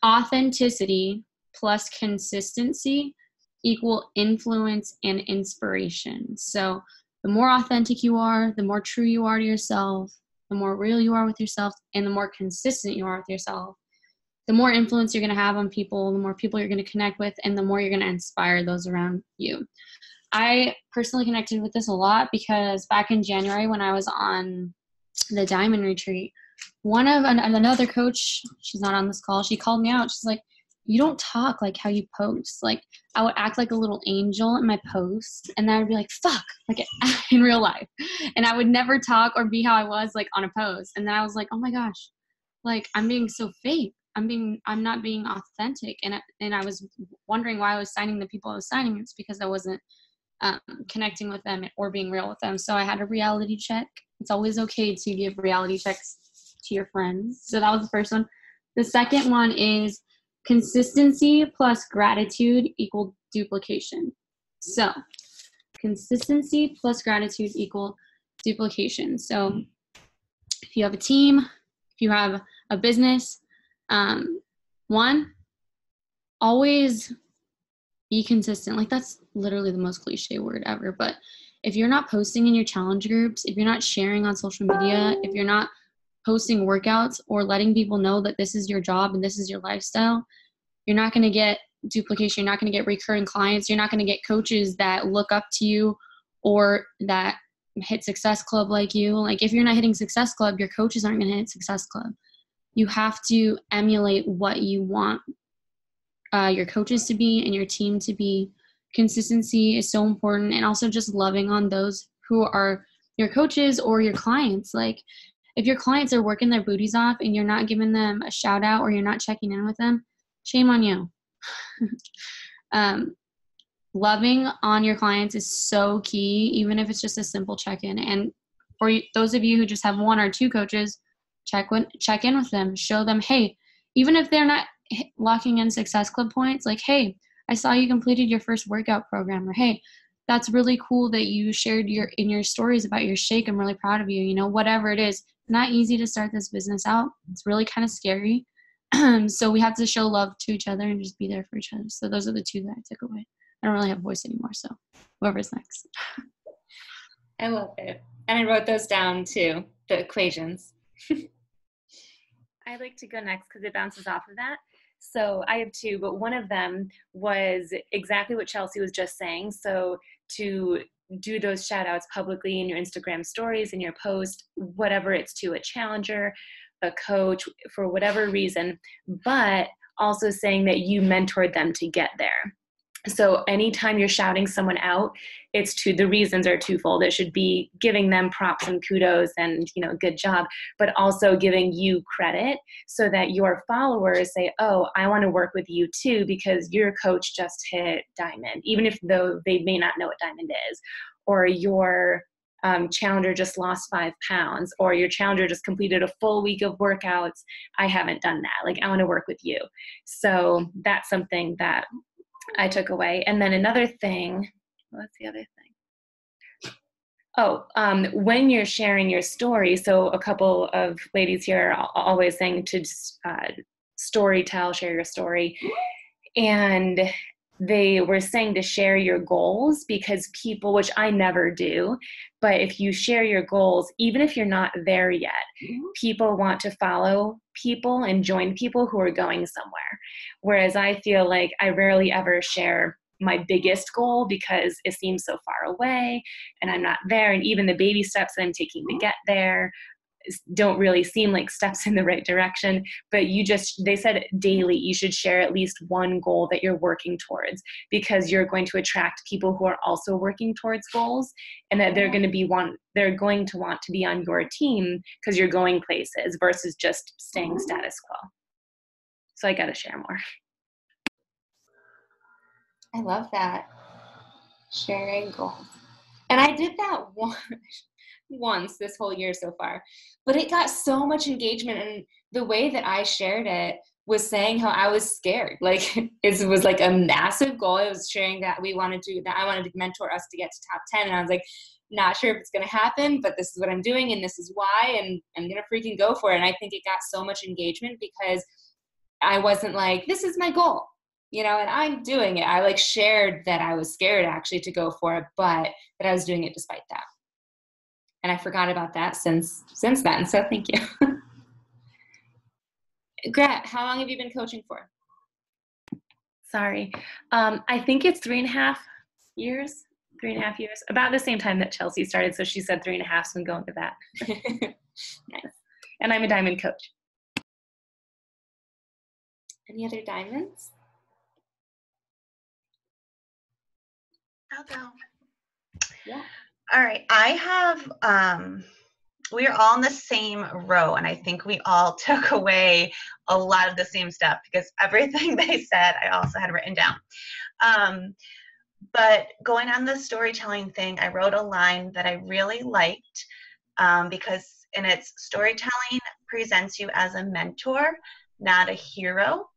authenticity plus consistency equal influence and inspiration. So the more authentic you are, the more true you are to yourself, the more real you are with yourself, and the more consistent you are with yourself, the more influence you're going to have on people, the more people you're going to connect with, and the more you're going to inspire those around you. I personally connected with this a lot because back in January when I was on the Diamond Retreat, another coach, she's not on this call, she called me out. She's like, you don't talk like how you post. Like I would act like a little angel in my posts, and then I would be like, fuck, like in real life. And I would never talk or be how I was like on a post. And then I was like, oh my gosh, like I'm being so fake. I'm not being authentic. And I was wondering why I was signing the people I was signing. It's because I wasn't connecting with them or being real with them. So I had a reality check. It's always okay to give reality checks to your friends. So that was the first one. The second one is consistency plus gratitude equal duplication. So consistency plus gratitude equal duplication. So if you have a team, if you have a business, one, always be consistent. Like that's literally the most cliche word ever, but if you're not posting in your challenge groups, if you're not sharing on social media, if you're not posting workouts or letting people know that this is your job and this is your lifestyle, you're not going to get duplication. You're not going to get recurring clients. You're not going to get coaches that look up to you or that hit Success Club like you. Like if you're not hitting Success Club, your coaches aren't going to hit Success Club. You have to emulate what you want your coaches to be and your team to be. Consistency is so important, and also just loving on those who are your coaches or your clients. Like if your clients are working their booties off and you're not giving them a shout out or you're not checking in with them, shame on you. Loving on your clients is so key, even if it's just a simple check-in. And for those of you who just have 1 or 2 coaches, check in with them. Show them, hey, even if they're not locking in Success Club points, like, hey, I saw you completed your first workout program, or hey, that's really cool that you shared in your stories about your shake. I'm really proud of you. You know, whatever it is, not easy to start this business out. It's really kind of scary. So we have to show love to each other and just be there for each other. So those are the two that I took away. I don't really have a voice anymore, so whoever's next. I love it. And I wrote those down too, the equations. I like to go next because it bounces off of that. So I have two, but one of them was exactly what Chelsea was just saying. So to do those shout outs publicly in your Instagram stories, in your post, whatever it's to a challenger, a coach, for whatever reason, but also saying that you mentored them to get there. So anytime you're shouting someone out, it's the reasons are twofold. It should be giving them props and kudos and, good job, but also giving you credit so that your followers say, oh, I want to work with you too, because your coach just hit diamond, even if though they may not know what diamond is, or your challenger just lost 5 pounds, or your challenger just completed a full week of workouts. I haven't done that. Like, I want to work with you. So that's something that I took away. And then another thing, what's the other thing? Oh, when you're sharing your story, so a couple of ladies here are always saying to story tell, share your story. And they were saying to share your goals, because people, which I never do, but if you share your goals, even if you're not there yet, people want to follow people and join people who are going somewhere. Whereas I feel like I rarely ever share my biggest goal because it seems so far away and I'm not there. And even the baby steps that I'm taking to get there don't really seem like steps in the right direction. But they said daily you should share at least one goal that you're working towards, because you're going to attract people who are also working towards goals, and that they're going to want to be on your team because you're going places versus just staying status quo. So I got to share more. I love that. Sharing goals. And I did that once this whole year so far, but it got so much engagement, and the way that I shared it was saying how I was scared. Like, it was like a massive goal. I was sharing that I wanted to mentor us to get to top 10. And I was like, not sure if it's going to happen, but this is what I'm doing and this is why, and I'm going to freaking go for it. And I think it got so much engagement because I wasn't like, this is my goal, and I'm doing it. I shared that I was scared actually to go for it, but that I was doing it despite that. And I forgot about that since then. So thank you. Gret, how long have you been coaching for? Sorry. I think it's 3.5 years. 3.5 years. About the same time that Chelsea started. So she said 3.5, so I'm going with that. Nice. And I'm a diamond coach. Any other diamonds? I'll go. Yeah. All right. I have, we are all in the same row, and I think we all took away a lot of the same stuff because everything they said, I also had written down. But going on the storytelling thing, I wrote a line that I really liked because in its storytelling presents you as a mentor, not a hero.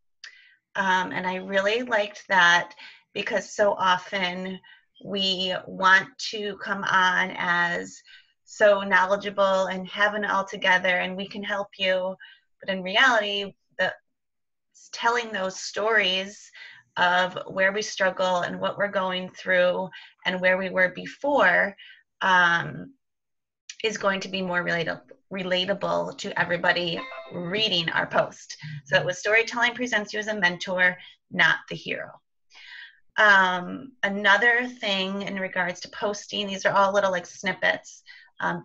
And I really liked that because so often we want to come on as so knowledgeable and have it all together and we can help you. But in reality, telling those stories of where we struggle and what we're going through and where we were before is going to be more relatable to everybody reading our post. So it was storytelling presents you as a mentor, not the hero. Another thing in regards to posting, these are all little snippets,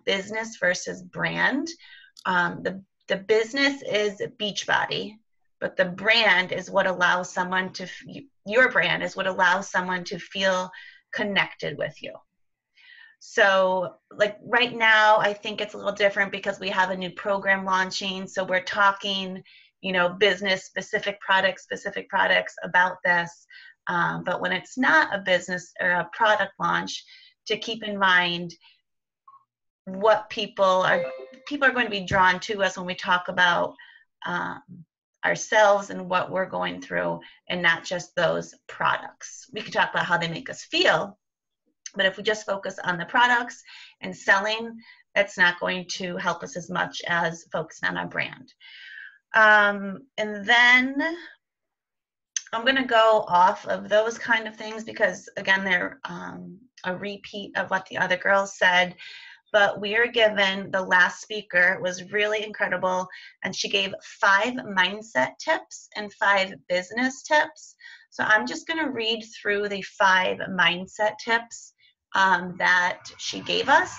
business versus brand. The business is Beachbody, but the brand is what allows someone to, your brand is what allows someone to feel connected with you. So right now, I think it's a little different because we have a new program launching. So we're talking, business specific products about this. But when it's not a business or a product launch, to keep in mind what people are going to be drawn to us when we talk about ourselves and what we're going through, and not just those products. We can talk about how they make us feel, But if we just focus on the products and selling, that's not going to help us as much as focusing on our brand. And then I'm going to go off of those kind of things because, again, they're a repeat of what the other girls said. But we are given, the last speaker was really incredible, and she gave 5 mindset tips and 5 business tips. So I'm just going to read through the 5 mindset tips that she gave us,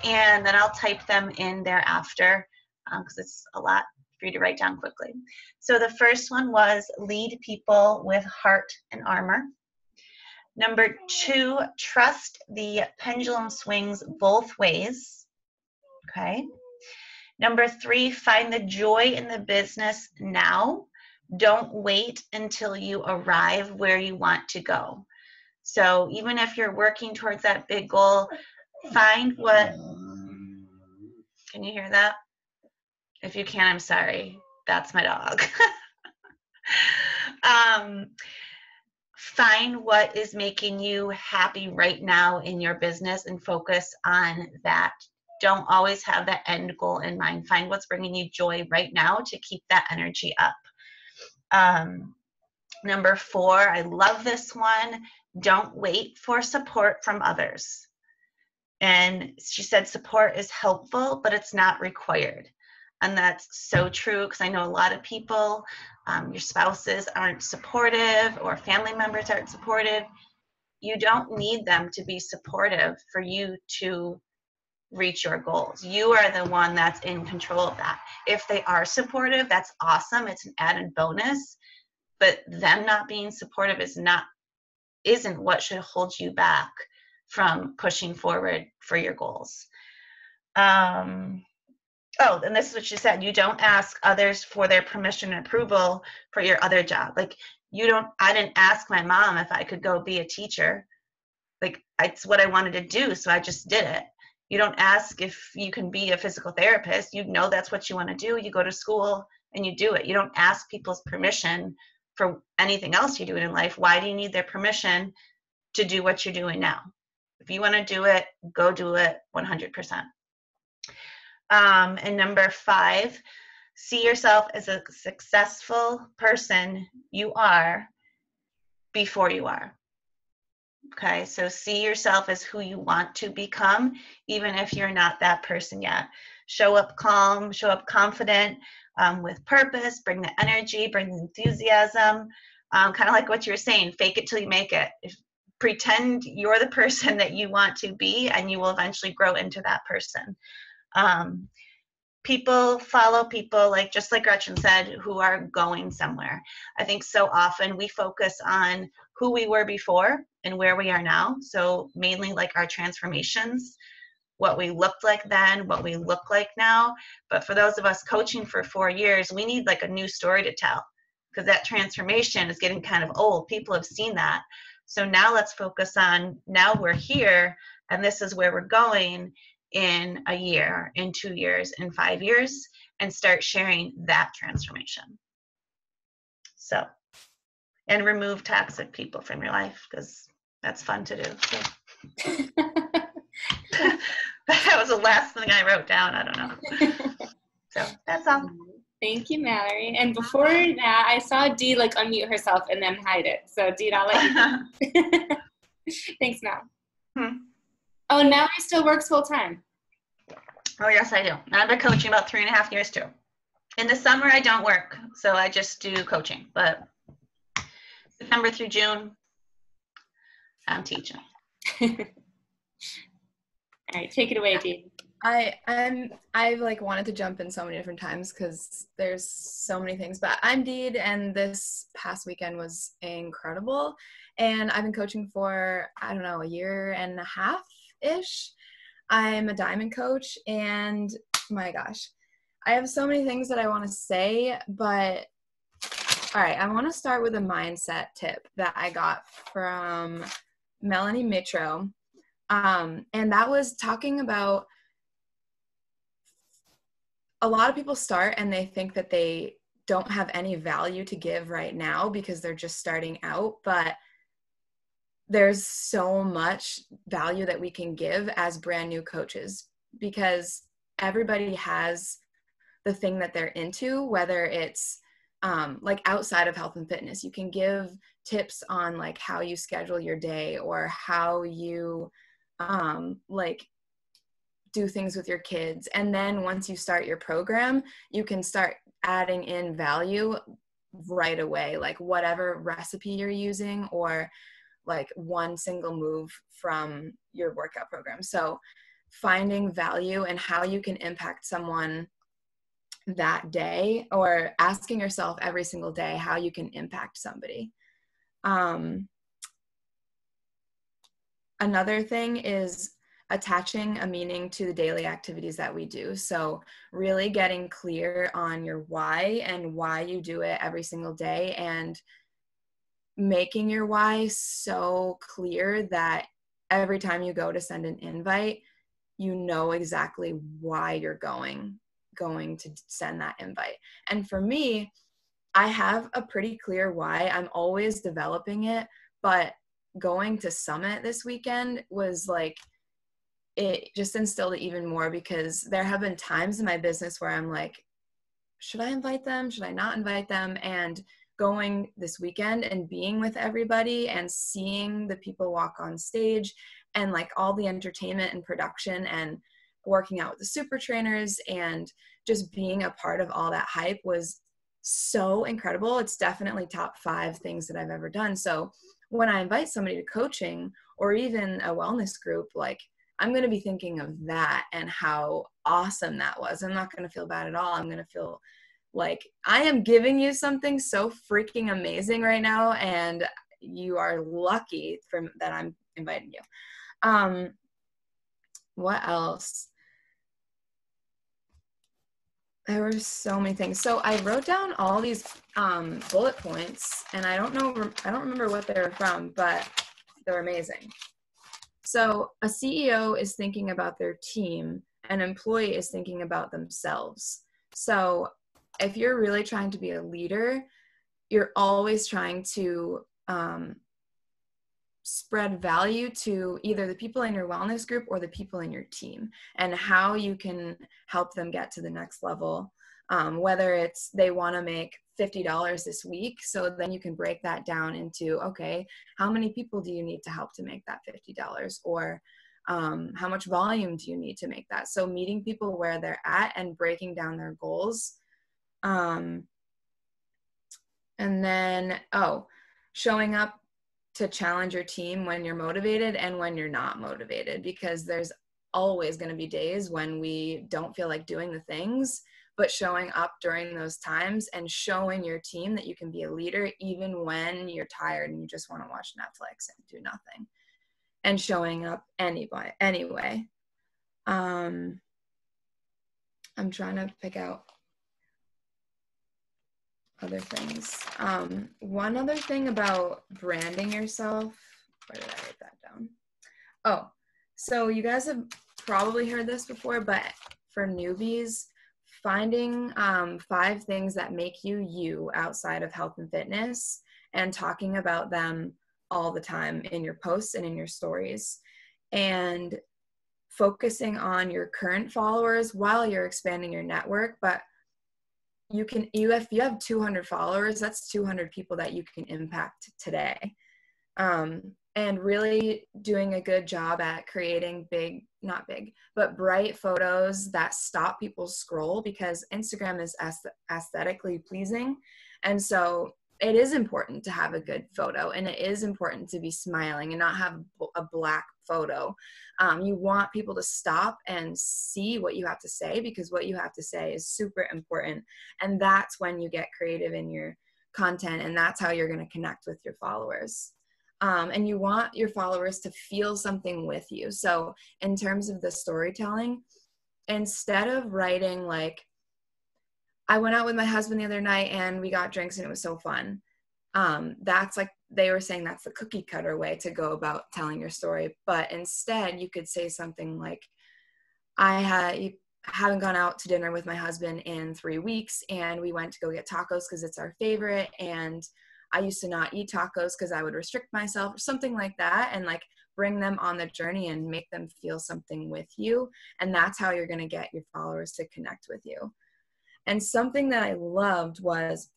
and then I'll type them in thereafter because it's a lot for you to write down quickly. So the first one was lead people with heart and armor. Number 2, trust the pendulum swings both ways. Okay. Number 3, find the joy in the business now. Don't wait until you arrive where you want to go. So even if you're working towards that big goal, find what, can you hear that? If you can, I'm sorry. That's my dog. Find what is making you happy right now in your business and focus on that. Don't always have that end goal in mind. Find what's bringing you joy right now to keep that energy up. Number 4, I love this one. Don't wait for support from others. And she said support is helpful, but it's not required. And that's so true because I know a lot of people, your spouses aren't supportive or family members aren't supportive. You don't need them to be supportive for you to reach your goals. You are the one that's in control of that. If they are supportive, that's awesome. It's an added bonus. But them not being supportive isn't what should hold you back from pushing forward for your goals. Oh, and this is what she said. You don't ask others for their permission and approval for your other job. Like I didn't ask my mom if I could go be a teacher. Like it's what I wanted to do, so I just did it. You don't ask if you can be a physical therapist. You know that's what you want to do. You go to school and you do it. You don't ask people's permission for anything else you're doing in life. Why do you need their permission to do what you're doing now? If you want to do it, go do it 100%. And number 5, see yourself as a successful person you are before you are. Okay, so see yourself as who you want to become, even if you're not that person yet. Show up calm, show up confident, with purpose, bring the energy, bring the enthusiasm, kind of like what you were saying, fake it till you make it. Pretend you're the person that you want to be, and you will eventually grow into that person. People follow people, like just like Gretchen said, who are going somewhere. I think so often we focus on who we were before and where we are now. So mainly like our transformations, what we looked like then, what we look like now. But for those of us coaching for 4 years, we need like a new story to tell because that transformation is getting kind of old. People have seen that. So now let's focus on now we're here and this is where we're going in a year, in 2 years, in 5 years, and start sharing that transformation. So, and remove toxic people from your life because that's fun to do. So. That was the last thing I wrote down. I don't know. So that's all. Thank you, Mallory. And before that, I saw Dee like unmute herself and then hide it. So Dee, I'll let you. Thanks, Mal. Oh, Mallory still works full time. Oh, yes, I do. I've been coaching about 3.5 years too. In the summer, I don't work, so I just do coaching. But September through June, I'm teaching. All right, take it away, Dee. I've like wanted to jump in so many different times because there's so many things, but I'm Deed, and this past weekend was incredible, and I've been coaching for, I don't know, 1.5 years-ish. I'm a diamond coach, and my gosh, I have so many things that I want to say, but all right, I want to start with a mindset tip that I got from Melanie Mitro, and that was talking about a lot of people start and they think that they don't have any value to give right now because they're just starting out, but there's so much value that we can give as brand new coaches, because everybody has the thing that they're into, whether it's like outside of health and fitness. You can give tips on like how you schedule your day, or how you like do things with your kids. And then once you start your program, you can start adding in value right away, like whatever recipe you're using, or like one single move from your workout program. So finding value and how you can impact someone that day, or asking yourself every single day how you can impact somebody. Another thing is attaching a meaning to the daily activities that we do. So really getting clear on your why and why you do it every single day, and making your why so clear that every time you go to send an invite, you know exactly why you're going to send that invite. And for me, I have a pretty clear why. I'm always developing it, but going to Summit this weekend was like, it just instilled it even more, because there have been times in my business where I'm like, should I invite them? Should I not invite them? And going this weekend and being with everybody and seeing the people walk on stage, and like all the entertainment and production, and working out with the super trainers, and just being a part of all that hype was so incredible. It's definitely top 5 things that I've ever done. So when I invite somebody to coaching, or even a wellness group, like I'm going to be thinking of that and how awesome that was. I'm not going to feel bad at all. I'm going to feel like I am giving you something so freaking amazing right now, and you are lucky that I'm inviting you. What else? There were so many things. So I wrote down all these bullet points, and I don't remember what they were from, but they're amazing. So a CEO is thinking about their team, an employee is thinking about themselves. So if you're really trying to be a leader, you're always trying to spread value to either the people in your wellness group or the people in your team, and how you can help them get to the next level. Whether it's they want to make $50 this week, so then you can break that down into, okay, how many people do you need to help to make that $50? Or how much volume do you need to make that? So meeting people where they're at and breaking down their goals. And then, showing up to challenge your team when you're motivated and when you're not motivated, because there's always going to be days when we don't feel like doing the things, but showing up during those times and showing your team that you can be a leader even when you're tired and you just want to watch Netflix and do nothing, and showing up anyway. I'm trying to pick out other things. One other thing about branding yourself, where did I write that down? Oh, so you guys have probably heard this before, but for newbies, finding 5 things that make you you outside of health and fitness, and talking about them all the time in your posts and in your stories, and focusing on your current followers while you're expanding your network. But if you have 200 followers, that's 200 people that you can impact today. And really doing a good job at creating not big, but bright photos that stop people's scroll, because Instagram is aesthetically pleasing. And so it is important to have a good photo, and it is important to be smiling and not have a black photo. You want people to stop and see what you have to say, because what you have to say is super important. And that's when you get creative in your content, and that's how you're going to connect with your followers. And you want your followers to feel something with you. So in terms of the storytelling, instead of writing like, I went out with my husband the other night and we got drinks and it was so fun. That's like, they were saying that's the cookie cutter way to go about telling your story. But instead you could say something like, I haven't gone out to dinner with my husband in 3 weeks, and we went to go get tacos because it's our favorite. And I used to not eat tacos because I would restrict myself or something like that, and like bring them on the journey and make them feel something with you. And that's how you're going to get your followers to connect with you. And something that I loved was,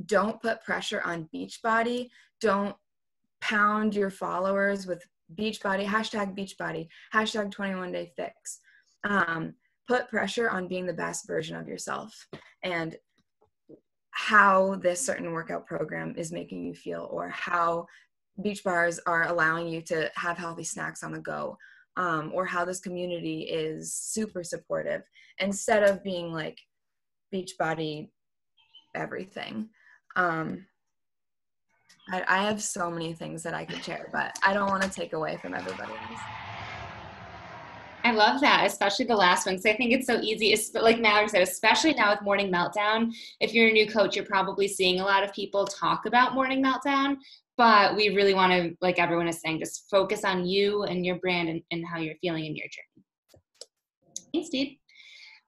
don't put pressure on Beachbody. Don't pound your followers with Beachbody, hashtag 21 Day Fix. Put pressure on being the best version of yourself and how this certain workout program is making you feel, or how beach bars are allowing you to have healthy snacks on the go, or how this community is super supportive, instead of being like Beachbody everything. I have so many things that I could share, but I don't want to take away from everybody else. I love that, especially the last one, because I think it's so easy. It's like Mallory said, especially now with Morning Meltdown. If you're a new coach, you're probably seeing a lot of people talk about Morning Meltdown, but we really want to, like everyone is saying, just focus on you and your brand and how you're feeling in your journey. Thanks, Steve.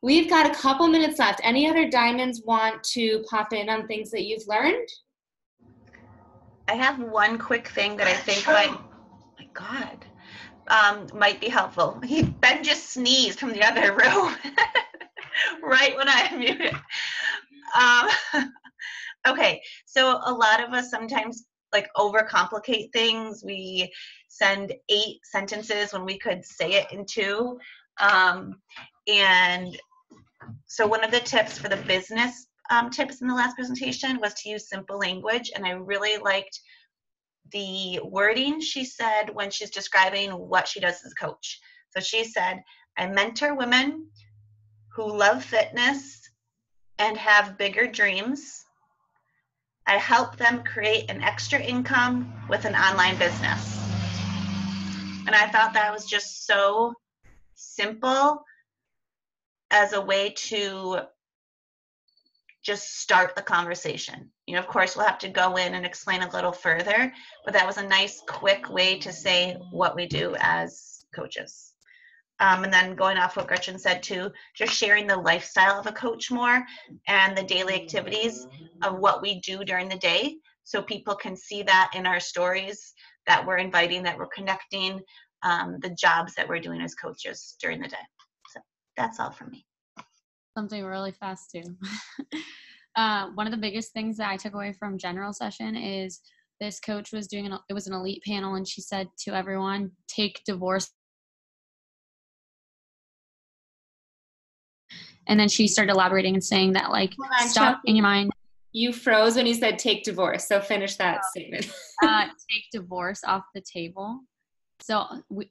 We've got a couple minutes left. Any other diamonds want to pop in on things that you've learned? I have one quick thing that I think might be helpful. Ben just sneezed from the other room right when I muted. Okay, so a lot of us sometimes like overcomplicate things. We send 8 sentences when we could say it in 2. And so one of the tips for the business tips in the last presentation was to use simple language, and I really liked the wording she said when she's describing what she does as a coach. So she said, I mentor women who love fitness and have bigger dreams. I help them create an extra income with an online business. And I thought that was just so simple as a way to just start the conversation. You know, of course, we'll have to go in and explain a little further, but that was a nice, quick way to say what we do as coaches. And then going off what Gretchen said too, just sharing the lifestyle of a coach more and the daily activities of what we do during the day, so people can see that in our stories, that we're inviting, that we're connecting, the jobs that we're doing as coaches during the day. So that's all from me. Something really fast too. One of the biggest things that I took away from general session is this coach was doing it was an elite panel, and she said to everyone, take divorce. And then she started elaborating and saying that, like, stop in your mind. You froze when you said take divorce, so finish that statement. Take divorce off the table. So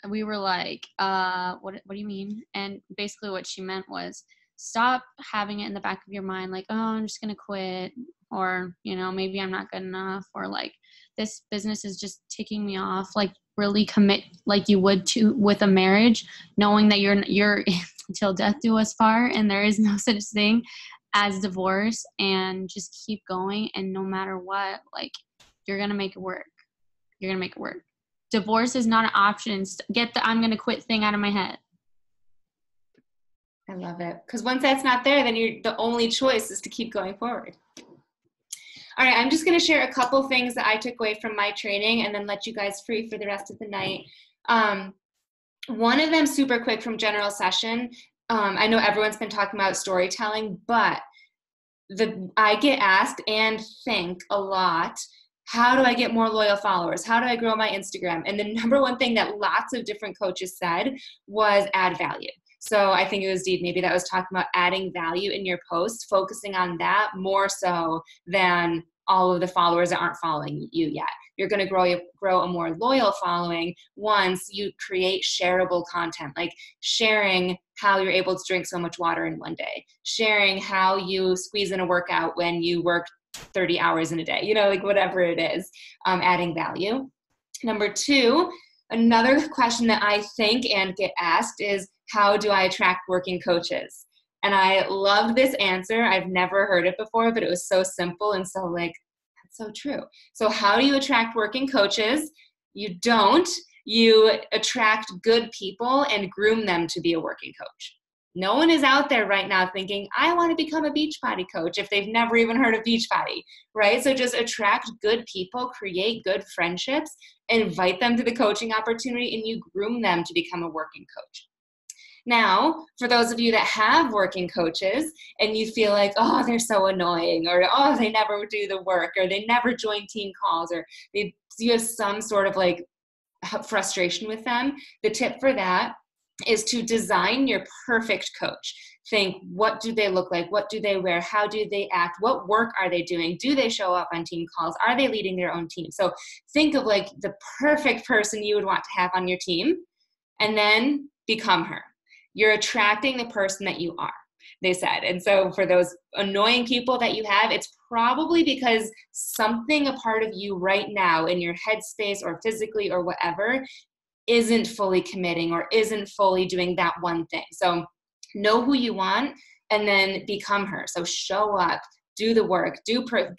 we were like, what do you mean? And basically what she meant was, stop having it in the back of your mind, like, oh, I'm just going to quit, or, you know, maybe I'm not good enough, or like, this business is just ticking me off. Like, really commit like you would to with a marriage, knowing that you're until death do us part, and there is no such thing as divorce, and just keep going. And no matter what, like, you're going to make it work. You're going to make it work. Divorce is not an option. Get the I'm going to quit thing out of my head. I love it. Because once that's not there, then the only choice is to keep going forward. All right, I'm just going to share a couple things that I took away from my training and then let you guys free for the rest of the night. One of them, super quick, from general session. I know everyone's been talking about storytelling, but I get asked and think a lot, how do I get more loyal followers? How do I grow my Instagram? And the number one thing that lots of different coaches said was add value. So I think it was Dee maybe that was talking about adding value in your posts, focusing on that more so than all of the followers that aren't following you yet. You're going to grow a more loyal following once you create shareable content, like sharing how you're able to drink so much water in one day, sharing how you squeeze in a workout when you work 30 hours in a day, you know, like whatever it is, adding value. Number 2, another question that I think and get asked is, how do I attract working coaches? And I loved this answer. I've never heard it before, but it was so simple and so like, that's so true. So how do you attract working coaches? You don't. You attract good people and groom them to be a working coach. No one is out there right now thinking, I want to become a Beachbody coach if they've never even heard of Beachbody, right? So just attract good people, create good friendships, invite them to the coaching opportunity, and you groom them to become a working coach. Now, for those of you that have working coaches and you feel like, oh, they're so annoying, or oh, they never do the work, or they never join team calls, or you have some sort of like frustration with them, the tip for that is to design your perfect coach. Think, what do they look like? What do they wear? How do they act? What work are they doing? Do they show up on team calls? Are they leading their own team? So think of like the perfect person you would want to have on your team, and then become her. You're attracting the person that you are, they said. And so for those annoying people that you have, it's probably because something a part of you right now in your headspace or physically or whatever isn't fully committing or isn't fully doing that one thing. So know who you want and then become her. So show up, do the work,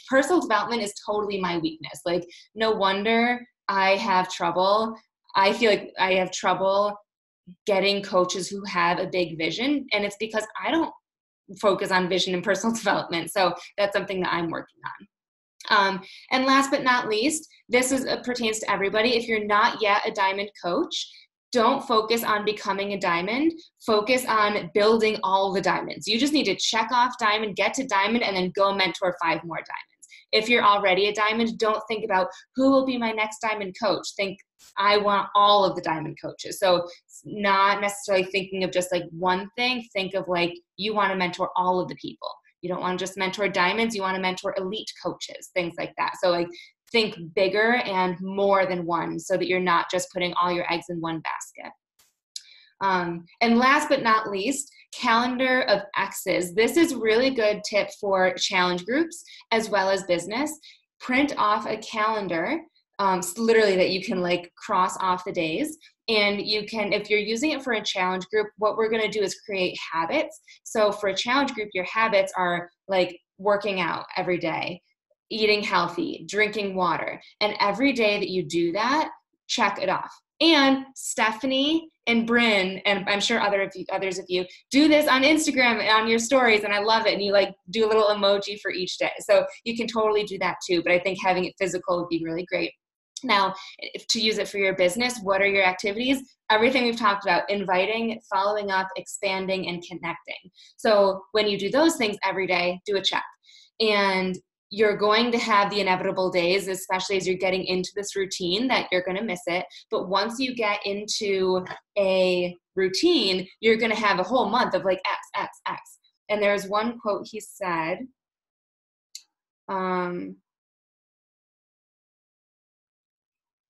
personal development is totally my weakness. Like, no wonder I have trouble. I feel like I have trouble getting coaches who have a big vision, and it's because I don't focus on vision and personal development. So that's something that I'm working on. And last but not least, this pertains to everybody. If you're not yet a diamond coach, don't focus on becoming a diamond. Focus on building all the diamonds. You just need to check off diamond, get to diamond, and then go mentor 5 more diamonds. If you're already a diamond, don't think about who will be my next diamond coach. Think, I want all of the diamond coaches. So not necessarily thinking of just like one thing. Think of like, you want to mentor all of the people. You don't want to just mentor diamonds. You want to mentor elite coaches, things like that. So like, think bigger and more than one, so that you're not just putting all your eggs in one basket. And last but not least, calendar of X's. This is really good tip for challenge groups as well as business. Print off a calendar, literally that you can like cross off the days. And you can, if you're using it for a challenge group, what we're going to do is create habits. So for a challenge group, your habits are like working out every day, eating healthy, drinking water. And every day that you do that, check it off. And Stephanie and Bryn, and I'm sure others of you do this on Instagram and on your stories, and I love it. And you like do a little emoji for each day. So you can totally do that too, but I think having it physical would be really great. Now, to use it for your business, what are your activities? Everything we've talked about: inviting, following up, expanding, and connecting. So when you do those things every day, do a check. And you're going to have the inevitable days, especially as you're getting into this routine, that you're going to miss it. But once you get into a routine, you're going to have a whole month of like X, X, X. And there's one quote he said,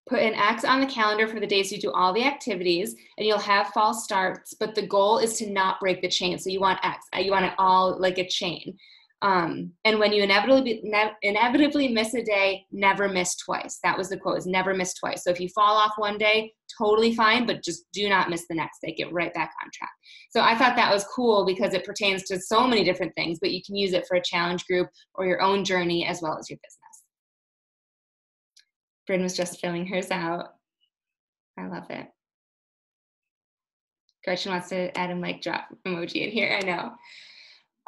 put an X on the calendar for the days you do all the activities, and you'll have false starts, but the goal is to not break the chain. So you want X, you want it all like a chain. And when you inevitably miss a day, never miss twice. That was the quote, is never miss twice. So if you fall off one day, totally fine, but just do not miss the next day. Get right back on track. So I thought that was cool because it pertains to so many different things, but you can use it for a challenge group or your own journey as well as your business. Bryn was just filling hers out. I love it. Gretchen wants to add a mic drop emoji in here, I know.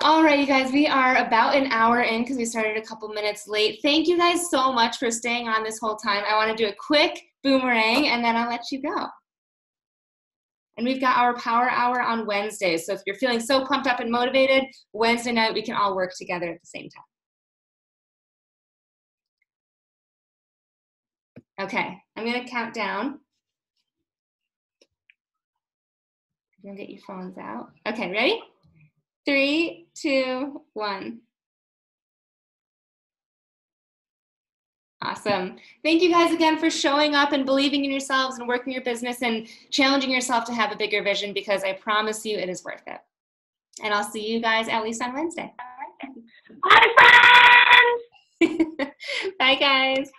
All right, you guys, we are about an hour in because we started a couple minutes late. Thank you guys so much for staying on this whole time. I want to do a quick boomerang and then I'll let you go. And we've got our power hour on Wednesdays. So if you're feeling so pumped up and motivated, Wednesday night we can all work together at the same time. Okay, I'm going to count down. You're going to get your phones out. Okay, ready? 3, 2, 1. Awesome. Thank you guys again for showing up and believing in yourselves and working your business and challenging yourself to have a bigger vision, because I promise you it is worth it. And I'll see you guys at least on Wednesday. Bye, friends! Bye, guys.